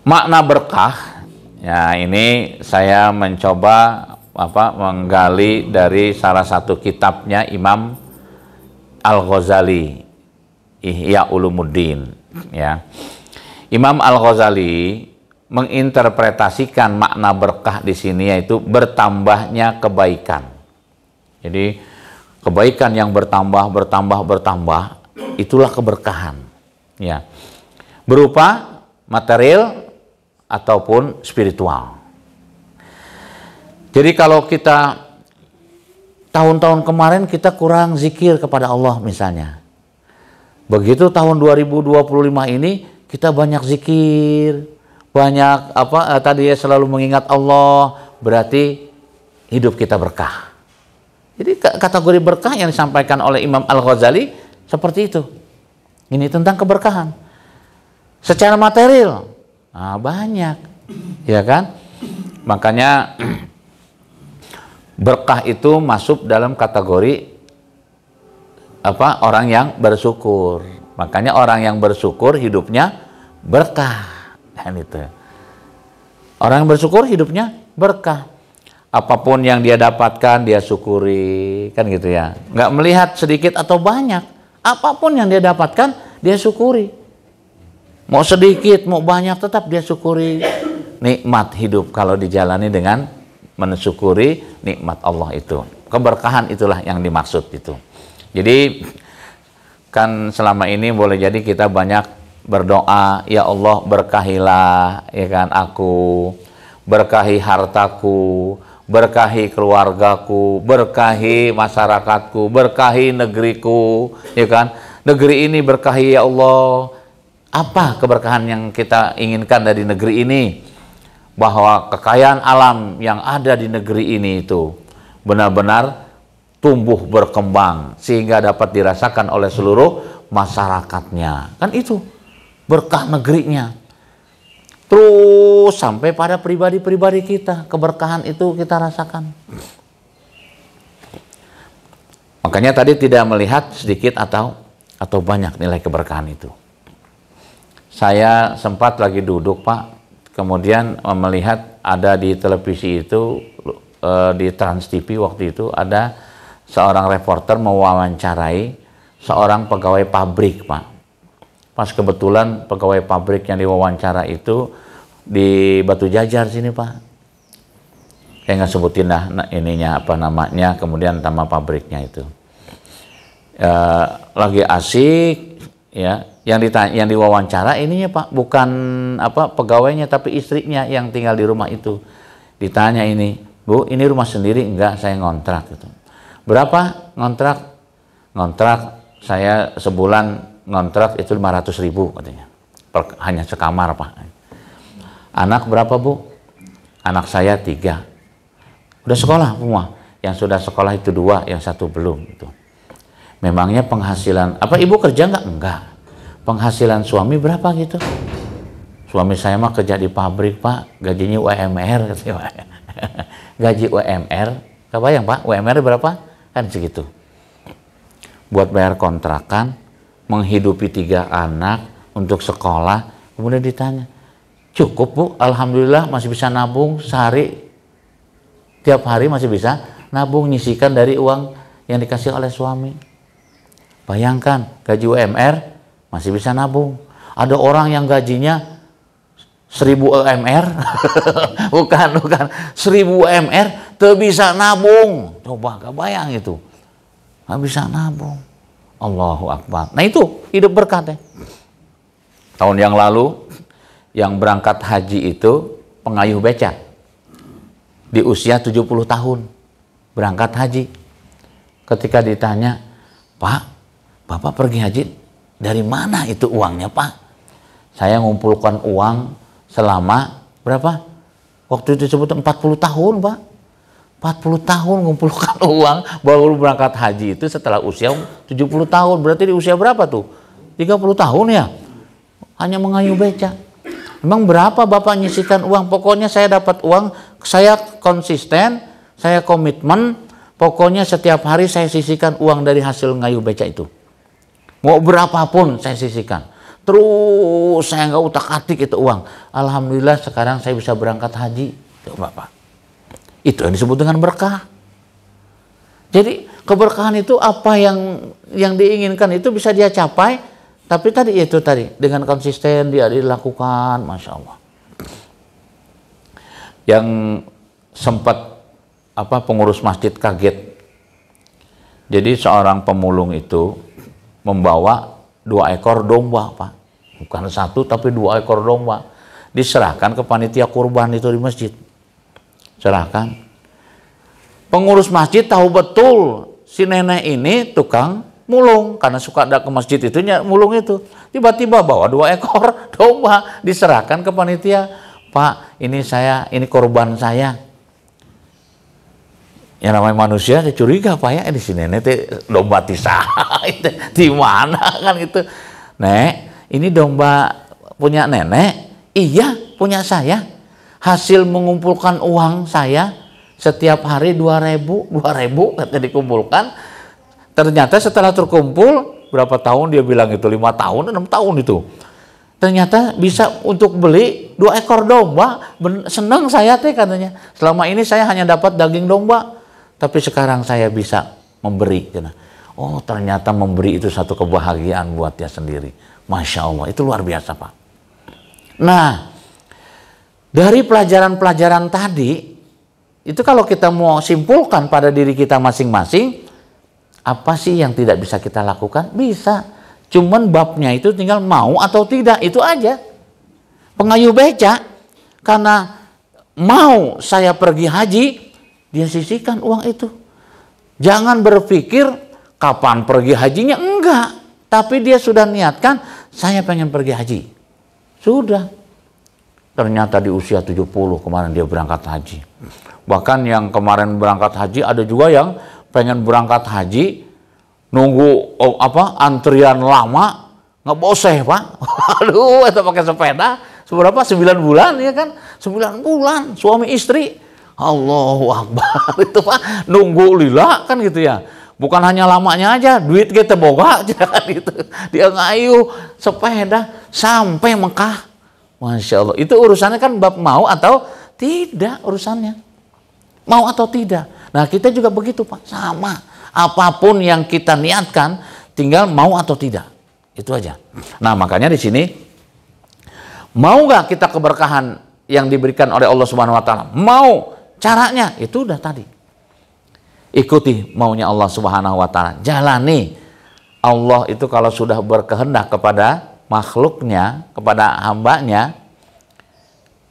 Makna berkah, ya ini saya mencoba menggali dari salah satu kitabnya Imam Al-Ghazali, Ihya Ulumuddin. Ya, Imam Al-Ghazali menginterpretasikan makna berkah di sini yaitu bertambahnya kebaikan. Jadi kebaikan yang bertambah, itulah keberkahan, ya, berupa material ataupun spiritual. Jadi kalau kita tahun-tahun kemarin kita kurang zikir kepada Allah misalnya, begitu tahun 2025 ini kita banyak zikir, banyak tadi ya selalu mengingat Allah, berarti hidup kita berkah. Jadi kategori berkah yang disampaikan oleh Imam Al-Ghazali seperti itu. Ini tentang keberkahan. Secara material, banyak, ya kan? Makanya berkah itu masuk dalam kategori orang yang bersyukur. Makanya orang yang bersyukur hidupnya berkah. Dan itu. Orang yang bersyukur hidupnya berkah. Apapun yang dia dapatkan dia syukuri, kan gitu ya. Nggak melihat sedikit atau banyak. Apapun yang dia dapatkan dia syukuri. Mau sedikit, mau banyak tetap dia syukuri. Nikmat hidup kalau dijalani dengan mensyukuri nikmat Allah itu. Keberkahan itulah yang dimaksud itu. Jadi kan selama ini boleh jadi kita banyak berdoa, ya Allah berkahilah ya kan aku, berkahi hartaku, berkahi keluargaku, berkahi masyarakatku, berkahi negeriku, ya kan? Negeri ini berkahi ya Allah. Apa keberkahan yang kita inginkan dari negeri ini? Bahwa kekayaan alam yang ada di negeri ini itu benar-benar tumbuh berkembang sehingga dapat dirasakan oleh seluruh masyarakatnya. Kan itu berkah negerinya. Terus sampai pada pribadi-pribadi kita, keberkahan itu kita rasakan. Makanya tadi tidak melihat sedikit atau banyak nilai keberkahan itu. Saya sempat lagi duduk Pak, kemudian melihat ada di televisi itu, di Trans TV waktu itu ada seorang reporter mewawancarai seorang pegawai pabrik Pak. Pas kebetulan pegawai pabrik yang diwawancara itu di Batu Jajar sini Pak. Saya nggak sebutin lah ininya apa namanya, kemudian nama pabriknya itu. Lagi asik ya, yang diwawancara ininya Pak, bukan pegawainya tapi istrinya yang tinggal di rumah itu. Ditanya ini, Bu, ini rumah sendiri? Enggak, saya ngontrak gitu. Berapa ngontrak? Ngontrak saya sebulan ngontrak itu 500.000 katanya, hanya sekamar Pak. Anak berapa Bu? Anak saya 3. Udah sekolah semua. Yang sudah sekolah itu 2, yang 1 belum. Gitu. Memangnya penghasilan, Ibu kerja nggak? Enggak. Penghasilan suami berapa gitu? Suami saya mah kerja di pabrik Pak, gajinya UMR. Gaji UMR, kebayang Pak, UMR berapa? Kan segitu. Buat bayar kontrakan, menghidupi 3 anak untuk sekolah, kemudian ditanya, cukup Bu? Alhamdulillah masih bisa nabung sehari, tiap hari masih bisa nabung, nyisikan dari uang yang dikasih oleh suami. Bayangkan, gaji UMR masih bisa nabung. Ada orang yang gajinya 1000 UMR. bukan 1000 UMR teu bisa nabung. Coba kebayang itu. Nggak bisa nabung. Allahu Akbar. Nah itu hidup berkah teh. Tahun yang lalu yang berangkat haji itu pengayuh beca. Di usia 70 tahun berangkat haji. Ketika ditanya, "Pak, Bapak pergi haji dari mana itu uangnya, Pak?" "Saya ngumpulkan uang selama berapa?" Waktu itu disebut 40 tahun, Pak. 40 tahun ngumpulkan uang baru berangkat haji itu setelah usia 70 tahun. Berarti di usia berapa tuh? 30 tahun ya? Hanya mengayuh beca. Emang berapa Bapak nyisikan uang? Pokoknya saya dapat uang, saya konsisten, saya komitmen, pokoknya setiap hari saya sisihkan uang dari hasil ngayuh beca itu. Mau berapapun saya sisihkan. Terus saya nggak utak-atik itu uang. Alhamdulillah sekarang saya bisa berangkat haji. Tuh Bapak. Itu yang disebut dengan berkah. Jadi keberkahan itu apa yang diinginkan itu bisa dia capai. Tapi tadi itu tadi dengan konsisten dia dilakukan, masya Allah. Yang sempat pengurus masjid kaget. Jadi seorang pemulung itu membawa 2 ekor domba, Pak. Bukan 1 tapi 2 ekor domba. Diserahkan ke panitia kurban itu di masjid. Serahkan. Pengurus masjid tahu betul si nenek ini tukang mulung karena suka ada ke masjid itu mulung itu. Tiba-tiba bawa 2 ekor domba diserahkan ke panitia. "Pak, ini korban saya." Yang namanya manusia dia curiga, Pak ya, di sini nenek domba tisa di mana kan itu. "Nek, ini domba punya nenek." "Iya, punya saya. Hasil mengumpulkan uang saya setiap hari 2.000 kata dikumpulkan. Ternyata setelah terkumpul berapa tahun dia bilang itu 5 tahun 6 tahun itu. Ternyata bisa untuk beli 2 ekor domba. Senang saya teh katanya. Selama ini saya hanya dapat daging domba, tapi sekarang saya bisa memberi." Oh ternyata memberi itu satu kebahagiaan buat dia sendiri. Masya Allah, itu luar biasa Pak. Nah, dari pelajaran-pelajaran tadi, itu kalau kita mau simpulkan pada diri kita masing-masing, apa sih yang tidak bisa kita lakukan? Bisa. Cuman babnya itu tinggal mau atau tidak, itu aja. Pengayuh beca, karena mau saya pergi haji, dia sisihkan uang itu. Jangan berpikir kapan pergi hajinya, enggak. Tapi dia sudah niatkan, saya pengen pergi haji. Sudah. Ternyata di usia 70 kemarin dia berangkat haji. Bahkan yang kemarin berangkat haji ada juga yang pengen berangkat haji nunggu antrian lama nggak boseh Pak. Aduh, itu pakai sepeda seberapa 9 bulan ya kan? 9 bulan suami istri. Allahu Akbar itu Pak, nunggu lila kan gitu ya. Bukan hanya lamanya aja, duit kita boga kan gitu. Dia ngayuh sepeda sampai Mekah. Masya Allah, itu urusannya kan bab mau atau tidak urusannya. Mau atau tidak. Nah kita juga begitu Pak, sama. Apapun yang kita niatkan, tinggal mau atau tidak. Itu aja. Nah makanya di sini, mau nggak kita keberkahan yang diberikan oleh Allah Subhanahu Wa Taala? Mau. Caranya itu udah tadi. Ikuti maunya Allah Subhanahu Wa Taala. Jalani. Allah itu kalau sudah berkehendak kepada makhluknya, kepada hambanya,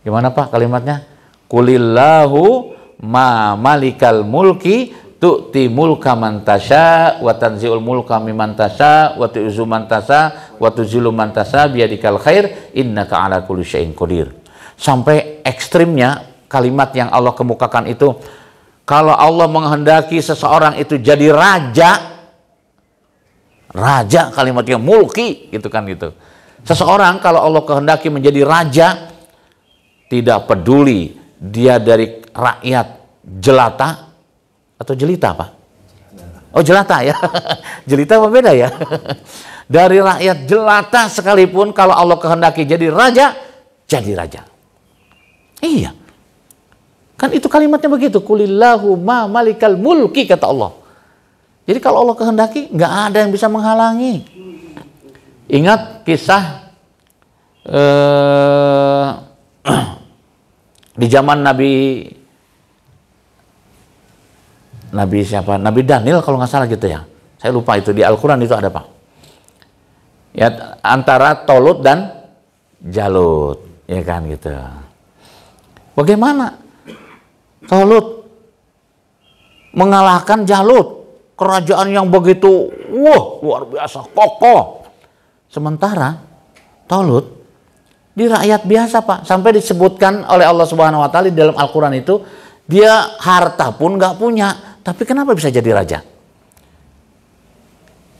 gimana Pak kalimatnya? Qulillahu ma malikal mulki tu'ti mulka man tasya wa tanzi'ul mulka mimman tasya wa tu'izzu man tasya wa tuzillu man tasya biyadikal khair innaka ala kulli syai'in qadir. Sampai ekstrimnya kalimat yang Allah kemukakan itu, kalau Allah menghendaki seseorang itu jadi raja kalimatnya mulki gitu kan gitu. Seseorang kalau Allah kehendaki menjadi raja, tidak peduli dia dari rakyat jelata atau jelita Pak? Oh jelata ya. Jelita apa beda ya? Dari rakyat jelata sekalipun kalau Allah kehendaki jadi raja, jadi raja. Iya. Kan itu kalimatnya begitu. Qulillahu ma malikal mulki kata Allah. Jadi kalau Allah kehendaki nggak ada yang bisa menghalangi. Ingat kisah di zaman Nabi siapa? Nabi Daniel kalau nggak salah gitu ya. Saya lupa itu, di Al-Quran itu ada Pak. Ya, antara Tolut dan Jalut, ya kan gitu. Bagaimana Tolut mengalahkan Jalut, kerajaan yang begitu luar biasa kokoh. Sementara Tolut di rakyat biasa Pak, sampai disebutkan oleh Allah Subhanahu Wa Taala di dalam Al-Quran itu, dia harta pun nggak punya, tapi kenapa bisa jadi raja?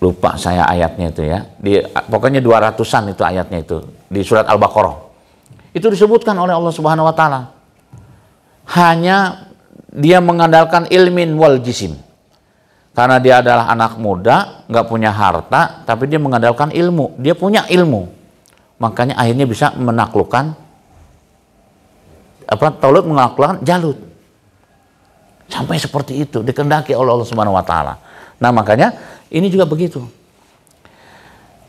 Lupa saya ayatnya itu ya, pokoknya 200-an itu ayatnya itu di surat Al-Baqarah. Itu disebutkan oleh Allah Subhanahu Wa Taala. Hanya dia mengandalkan ilmin wal jisim, karena dia adalah anak muda, nggak punya harta, tapi dia mengandalkan ilmu. Dia punya ilmu, makanya akhirnya bisa menaklukkan Tolut, menaklukkan Jalut. Sampai seperti itu dikehendaki oleh Allah Subhanahu Wa Taala. Nah makanya ini juga begitu.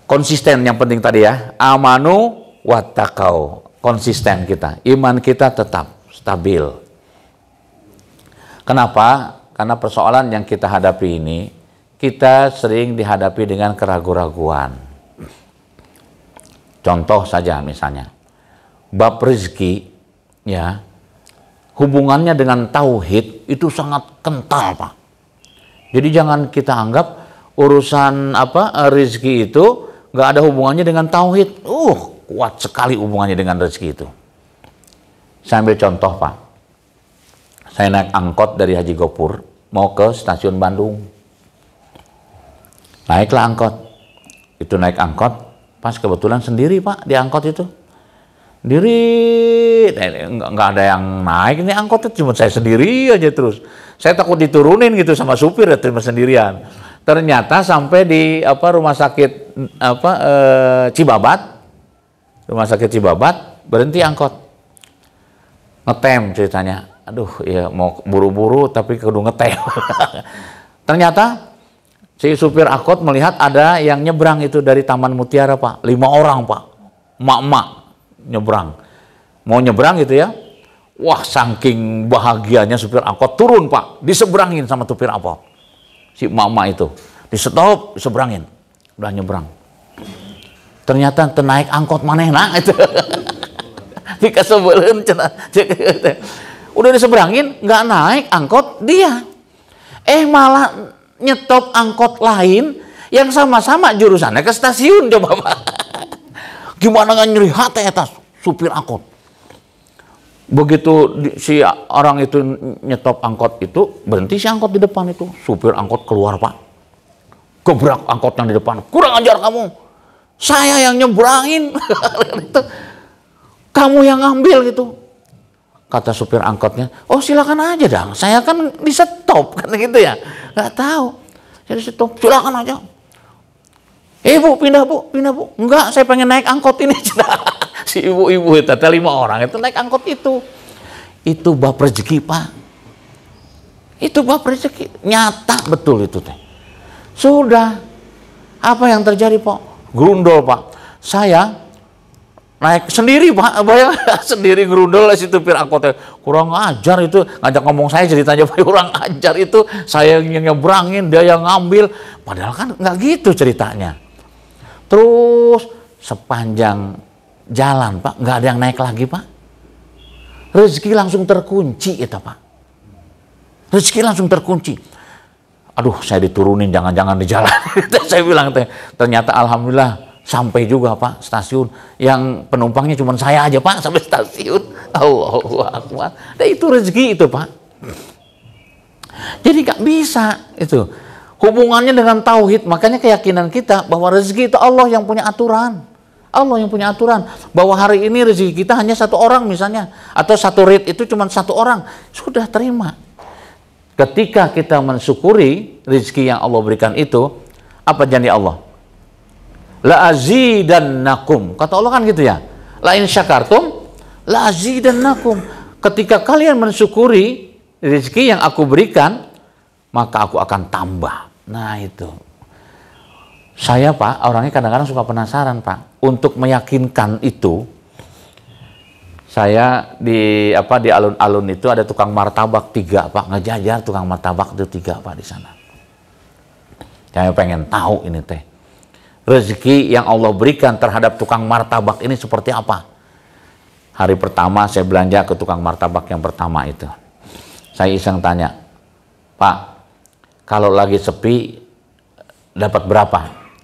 Konsisten yang penting tadi ya, amanu wattaqau. Konsisten kita, iman kita tetap stabil. Kenapa? Karena persoalan yang kita hadapi ini, kita sering dihadapi dengan keraguan-raguan. Contoh saja misalnya, bab rezeki, ya, hubungannya dengan tauhid itu sangat kental Pak. Jadi jangan kita anggap urusan rezeki itu nggak ada hubungannya dengan tauhid. Kuat sekali hubungannya dengan rezeki itu. Saya ambil contoh Pak. Saya naik angkot dari Haji Gopur mau ke stasiun Bandung. Naiklah angkot. Itu naik angkot, pas kebetulan sendiri Pak di angkot itu. Sendiri, nggak ada yang naik, ini angkot itu cuma saya sendiri aja terus. Saya takut diturunin gitu sama supir, ya terima sendirian. Ternyata sampai di rumah sakit Cibabat, berhenti angkot, ngetem ceritanya. Aduh, ya mau buru-buru tapi kudu ngetem. Ternyata si supir angkot melihat ada yang nyebrang itu dari Taman Mutiara Pak, 5 orang Pak, emak-emak nyebrang, mau nyebrang gitu ya. Wah, saking bahagianya supir angkot turun Pak, diseberangin sama supir angkot. Si emak-emak itu di-stop, diseberangin, udah nyebrang. Ternyata tenaik angkot manehna itu. Dikasebeuleun cenah. Udah diseberangin, nggak naik angkot dia. Malah nyetop angkot lain yang sama-sama jurusannya ke stasiun coba Pak. Gimana nggak nyeri hati atas supir angkot. Begitu si orang itu nyetop angkot itu, berhenti si angkot di depan itu. Supir angkot keluar Pak. Gebrak angkot yang di depan. Kurang ajar kamu. Saya yang nyebrangin. Kamu yang ngambil gitu. Kata supir angkotnya, oh silakan aja dong. Saya kan di stop kan gitu ya. Nggak tahu. Jadi stop, silakan aja. Bu, pindah bu. Enggak, saya pengen naik angkot ini. Si ibu-ibu itu, 5 orang itu naik angkot itu. Itu bab rezeki Pak. Itu bab rezeki. Nyata betul itu teh. Sudah. Apa yang terjadi Pak? Grundol Pak. Saya naik sendiri Pak. Bayang sendiri grundol si supir angkotnya. Kurang ajar itu. Ngajak ngomong saya ceritanya Pak. Kurang ajar itu. Saya yang nyebrangin, dia yang ngambil. Padahal kan nggak gitu ceritanya. Terus sepanjang jalan Pak, nggak ada yang naik lagi Pak. Rezeki langsung terkunci itu Pak. Rezeki langsung terkunci. Aduh, saya diturunin, jangan-jangan di jalan. Saya bilang, ternyata alhamdulillah sampai juga Pak stasiun. Yang penumpangnya cuma saya aja Pak sampai stasiun. Allahu Akbar. Nah, itu rezeki itu Pak. Jadi nggak bisa itu. Hubungannya dengan tauhid, makanya keyakinan kita bahwa rezeki itu Allah yang punya aturan. Allah yang punya aturan. Bahwa hari ini rezeki kita hanya 1 orang misalnya. Atau 1 rit itu cuma 1 orang. Sudah terima. Ketika kita mensyukuri rezeki yang Allah berikan itu, apa janji Allah? La azidannakum. Kata Allah kan gitu ya. La in syakartum, la azidannakum. Ketika kalian mensyukuri rezeki yang aku berikan, maka aku akan tambah. Nah itu. Saya Pak, orangnya kadang-kadang suka penasaran Pak. Untuk meyakinkan itu, Saya di alun-alun itu ada tukang martabak 3 Pak, ngejajar tukang martabak itu 3 Pak di sana. Saya pengen tahu ini teh rezeki yang Allah berikan terhadap tukang martabak ini seperti apa. Hari pertama saya belanja ke tukang martabak yang pertama itu. Saya iseng tanya, Pak, kalau lagi sepi dapat berapa?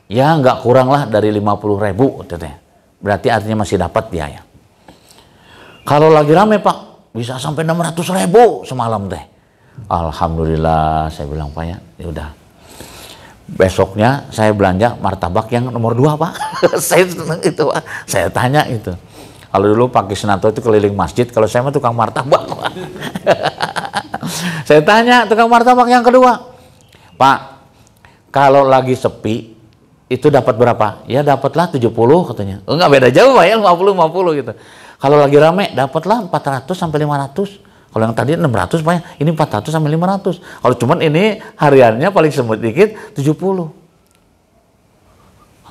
Ya nggak kurang lah dari 50.000 teh. Berarti artinya masih dapat dia ya. Kalau lagi rame Pak, bisa sampai 600.000 semalam teh. Alhamdulillah, saya bilang Pak ya udah. Besoknya saya belanja martabak yang nomor 2 Pak. Saya seneng itu Pak. Saya tanya itu. Kalau dulu Pak Kisnanto itu keliling masjid, kalau saya mah tukang martabak Pak. Saya tanya tukang martabak yang kedua, Pak, kalau lagi sepi itu dapat berapa? Ya dapatlah 70 katanya. Enggak beda jauh Pak ya, 50 gitu. Kalau lagi rame dapatlah 400 sampai 500. Kalau yang tadi 600 Pak ya, ini 400 sampai 500. Kalau cuman ini hariannya paling sedikit 70.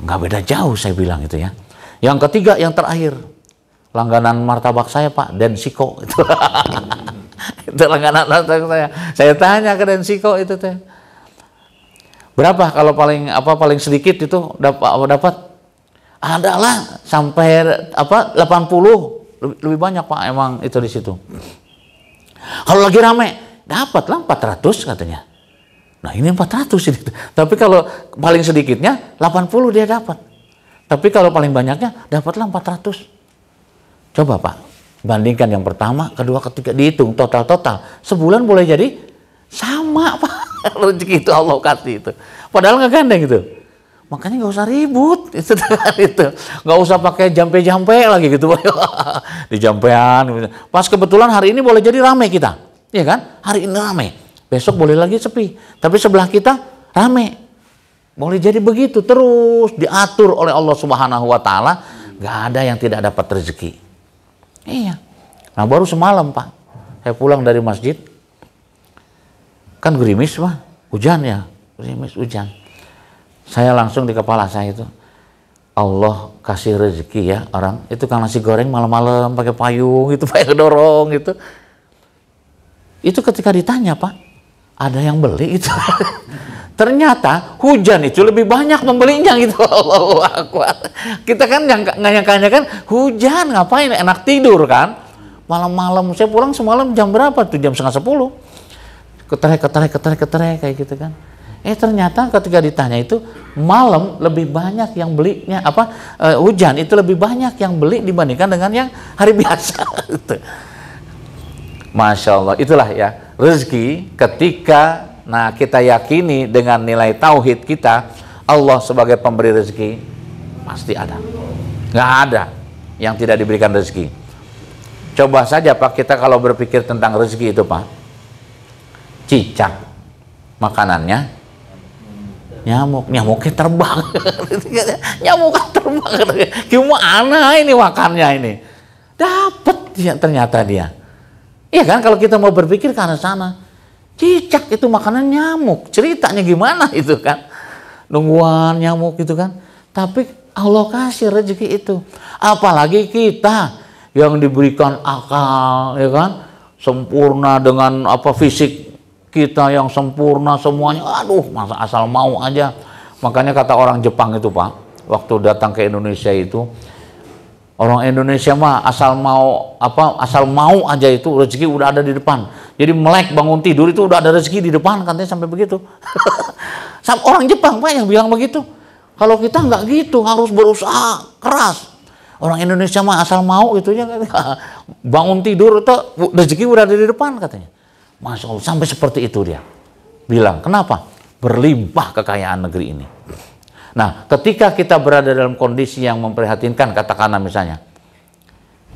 Enggak beda jauh saya bilang itu ya. Yang ketiga, yang terakhir, langganan martabak saya Pak, Densiko itu. Itu langganan martabak saya. Saya tanya ke Densiko itu teh. Berapa kalau paling sedikit itu dapat? Adalah sampai 80. Lebih banyak Pak emang itu di situ. Kalau lagi rame dapatlah 400 katanya. Nah ini 400 ini. Tapi kalau paling sedikitnya 80 dia dapat. Tapi kalau paling banyaknya dapatlah 400. Coba Pak, bandingkan yang pertama, kedua, ketiga, dihitung total. Sebulan boleh jadi sama Pak. Rezeki itu Allah kasih itu. Padahal nggak gandeng itu. Makanya nggak usah ribut itu, nggak usah pakai jampe-jampe lagi gitu. Di jampean. Pas kebetulan hari ini boleh jadi rame kita, ya kan? Hari ini rame, besok boleh lagi sepi. Tapi sebelah kita rame, boleh jadi begitu terus diatur oleh Allah Subhanahu Wa Taala. Nggak ada yang tidak dapat rezeki. Iya. Nah baru semalam Pak, saya pulang dari masjid, kan gerimis Pak, hujan ya, gerimis hujan. Saya langsung di kepala saya itu, Allah kasih rezeki ya orang itu kan nasi goreng malam-malam pakai payung itu pakai dorong gitu. Itu ketika ditanya Pak, ada yang beli itu. Ternyata hujan itu lebih banyak membelinya gitu. Allahu Akbar. Kita kan nyangka kan hujan ngapain, enak tidur kan. Malam-malam saya pulang semalam jam berapa tuh, jam 9:30. Keterek kayak gitu kan. Ternyata ketika ditanya itu malam lebih banyak yang belinya hujan itu lebih banyak yang beli dibandingkan dengan yang hari biasa. Masya Allah, itulah ya rezeki ketika kita yakini dengan nilai tauhid kita, Allah sebagai pemberi rezeki pasti ada. Nggak ada yang tidak diberikan rezeki. Coba saja Pak, kita kalau berpikir tentang rezeki itu Pak, cicak makanannya nyamuknya terbang. Nyamuknya terbang. Gimana ini makannya ini? Dapat dia ternyata dia. Iya kan kalau kita mau berpikir ke arah sana. Cicak itu makanan nyamuk. Ceritanya gimana itu kan? Nungguan nyamuk itu kan. Tapi Allah kasih rezeki itu. Apalagi kita yang diberikan akal, ya kan? Sempurna dengan fisik kita yang sempurna semuanya, aduh masa asal mau aja. Makanya kata orang Jepang itu Pak, waktu datang ke Indonesia itu, orang Indonesia mah asal mau aja itu rezeki udah ada di depan. Jadi melek bangun tidur itu udah ada rezeki di depan, katanya sampai begitu. Orang Jepang Pak yang bilang begitu. Kalau kita nggak gitu, harus berusaha keras. Orang Indonesia mah asal mau gitu ya, bangun tidur itu rezeki udah ada di depan katanya. Masya Allah, sampai seperti itu dia bilang. Kenapa? Berlimpah kekayaan negeri ini. Nah, ketika kita berada dalam kondisi yang memprihatinkan, katakanlah misalnya,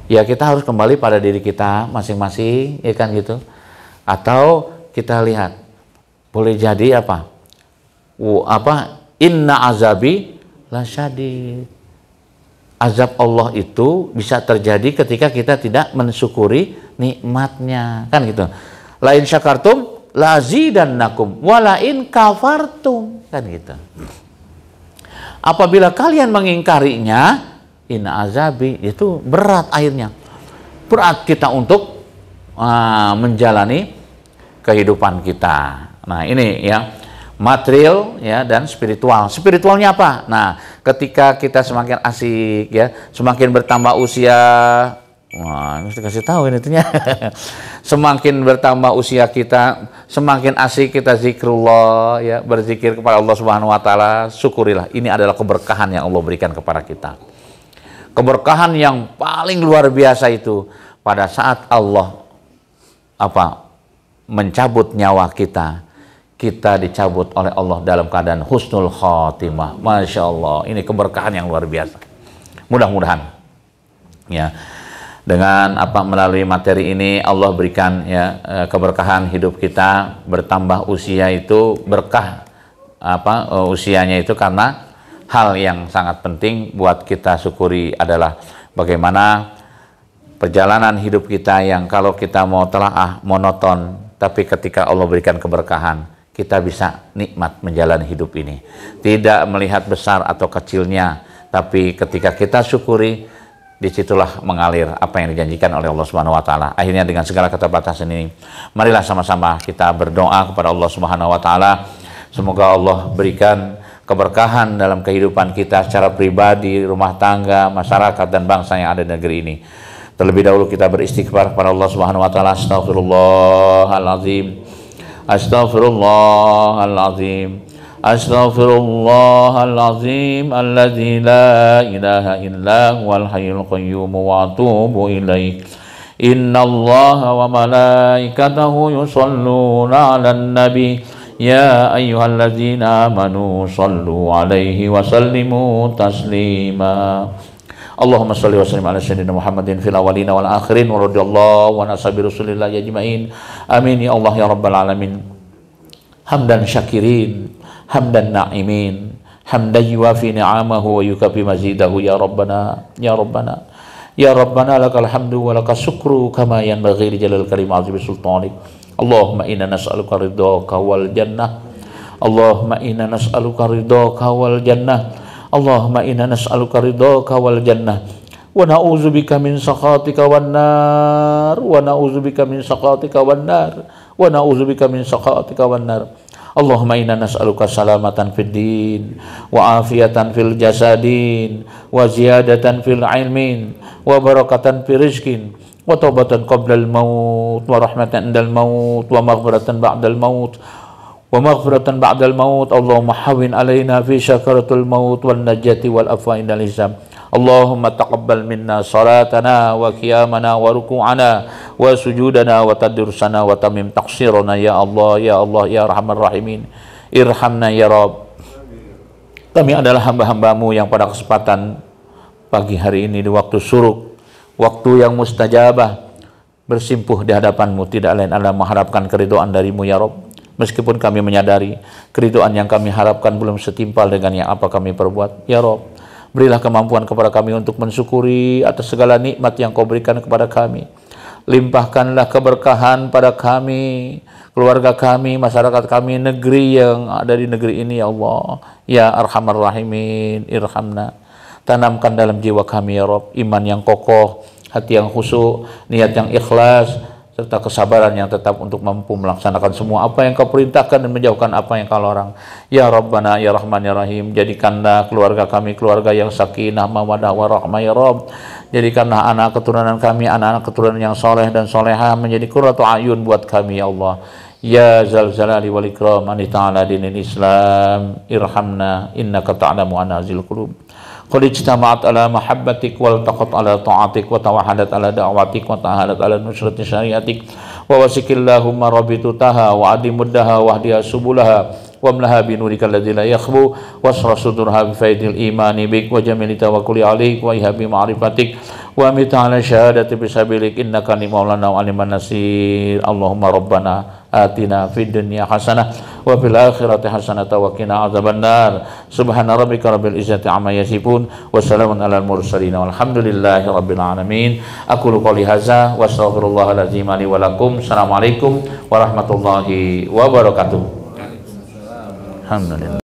ya kita harus kembali pada diri kita masing-masing, ya kan gitu. Atau kita lihat, boleh jadi inna azabi lasyadid. Azab Allah itu bisa terjadi ketika kita tidak mensyukuri nikmatnya, kan gitu. Lain syakartum lazidannakum walain kafartum, kan gitu. Apabila kalian mengingkarinya, inna azabi, itu berat akhirnya. berat kita untuk menjalani kehidupan kita. Nah, ini ya, material ya dan spiritual. Spiritualnya apa? Nah, ketika kita semakin asik ya, semakin bertambah usia, wah, mesti kasih tahu ini tuh ya. Semakin bertambah usia kita, semakin asik kita zikrullah ya, berzikir kepada Allah Subhanahu wa taala, syukurilah. Ini adalah keberkahan yang Allah berikan kepada kita. Keberkahan yang paling luar biasa itu pada saat Allah mencabut nyawa kita, kita dicabut oleh Allah dalam keadaan husnul khotimah. Masya Allah, ini keberkahan yang luar biasa. Mudah-mudahan ya, dengan melalui materi ini Allah berikan ya keberkahan hidup kita, bertambah usia itu berkah usianya itu karena hal yang sangat penting buat kita syukuri adalah bagaimana perjalanan hidup kita yang kalau kita mau telaah monoton, tapi ketika Allah berikan keberkahan, kita bisa nikmat menjalani hidup ini. Tidak melihat besar atau kecilnya, tapi ketika kita syukuri, disitulah mengalir apa yang dijanjikan oleh Allah Subhanahu wa taala. Akhirnya dengan segala keterbatasan ini, marilah sama-sama kita berdoa kepada Allah Subhanahu wa taala. Semoga Allah berikan keberkahan dalam kehidupan kita secara pribadi, rumah tangga, masyarakat dan bangsa yang ada di negeri ini. Terlebih dahulu kita beristighfar kepada Allah Subhanahu wa taala. Astaghfirullahalazim. Astaghfirullahalazim. Astaghfirullahalazim alladzi la ilaha illa huwal hayyul qayyum wa atubu ilaih. Innallaha wa malaikatahu yusholluna 'alan nabi ya ayyuhalladzina amanu shallu 'alaihi wa sallimu taslima. Allahumma shalli wa sallim ala sayyidina Muhammadin fil awwalin wal akhirin wa radhiyallahu an ashabi Rasulillah ajmain. Amin ya Allah ya rabbal alamin. Hamdan syakirin, hamdan na'imin, hamdan yuwafi ni'amahu wa yukafi mazidahu ya rabbana ya rabbana ya rabbana lakal hamdu wa lakas syukru kama yanbaghi li jalal karim azim sultanik. Allahumma inna nas'aluka ridhaka wal jannah. Allahumma inna nas'aluka ridhaka wal jannah. Allahumma inna nas'aluka ridhaka wal jannah wa na'udzubika min sakhatika wan nar wa na'udzubika min sakhatika wan nar wa na'udzubika min sakhatika wan nar. Allahumma inna nas'aluka salamatan fid din wa afiyatan fil jasadin wa ziyadatan fil ilmin wa barakatan fil rizqin wa taubatan qabla al maut wa rahmatan indal maut wa maghfiratan ba'dal maut wa maghfiratan ba'dal maut. Allahumma hawwin alaina fi syakaratul maut wan najati wal afwa indal hisab. Allahumma taqabbal minna salatana wa qiyamana wa ruku'ana wa sujudana wa tadrursana wa tamim taqsirana ya Allah ya Allah ya Rahman Rahimin. Irhamna ya Rabb. Kami adalah hamba-hambamu yang pada kesempatan pagi hari ini di waktu syuruk, waktu yang mustajabah, bersimpuh di hadapanmu tidak lain adalah mengharapkan keridhaan darimu ya Rabb. Meskipun kami menyadari keridhaan yang kami harapkan belum setimpal dengan yang apa kami perbuat ya Rabb, berilah kemampuan kepada kami untuk mensyukuri atas segala nikmat yang kau berikan kepada kami. Limpahkanlah keberkahan pada kami, keluarga kami, masyarakat kami, negeri yang ada di negeri ini ya Allah ya Arhamar Rahimin. Irhamna. Tanamkan dalam jiwa kami ya Rabb iman yang kokoh, hati yang khusyuk, niat yang ikhlas, serta kesabaran yang tetap untuk mampu melaksanakan semua apa yang kau perintahkan dan menjauhkan apa yang kau larang. Ya Rabbana ya Rahman ya Rahim. Jadikanlah keluarga kami keluarga yang sakinah mawaddah warahmah ya Rabb. Jadikanlah anak keturunan kami anak-anak keturunan yang soleh dan solehah menjadi qurratu ayun buat kami ya Allah. Ya zal jalali wal ikram ani ta'ala dinil Islam. Irhamna innaka ta'lamu anazil qulub. Qad ijtama'at ala mahabbatik wal taqat ala ta'atik wa tawahadat ala da'watik wa ta'ahadat ala nusrati syariatik wa wasikillahumma rabitutaha wa adimuddaha wa ahdiha subulaha wa amlaha binurika alladhi la yakhbu wasra sudurha bifaidil imani bik wa jamili tawakkuli alik wa ihabi ma'rifatik wa amita ala syahadati bisabilik innaka ni maulana wa aliman nasir. Allahumma rabbana atina fid dunya hasanah wa fil akhirati hasanah wa qina adzabannar. Subhana rabbika rabbil izzati amma yasifun wa salamun alal mursalin walhamdulillahi rabbil alamin. Aqulu qouli hadza wa astaghfirullahal azim li wa lakum. Assalamualaikum warahmatullahi wabarakatuh. Alhamdulillah.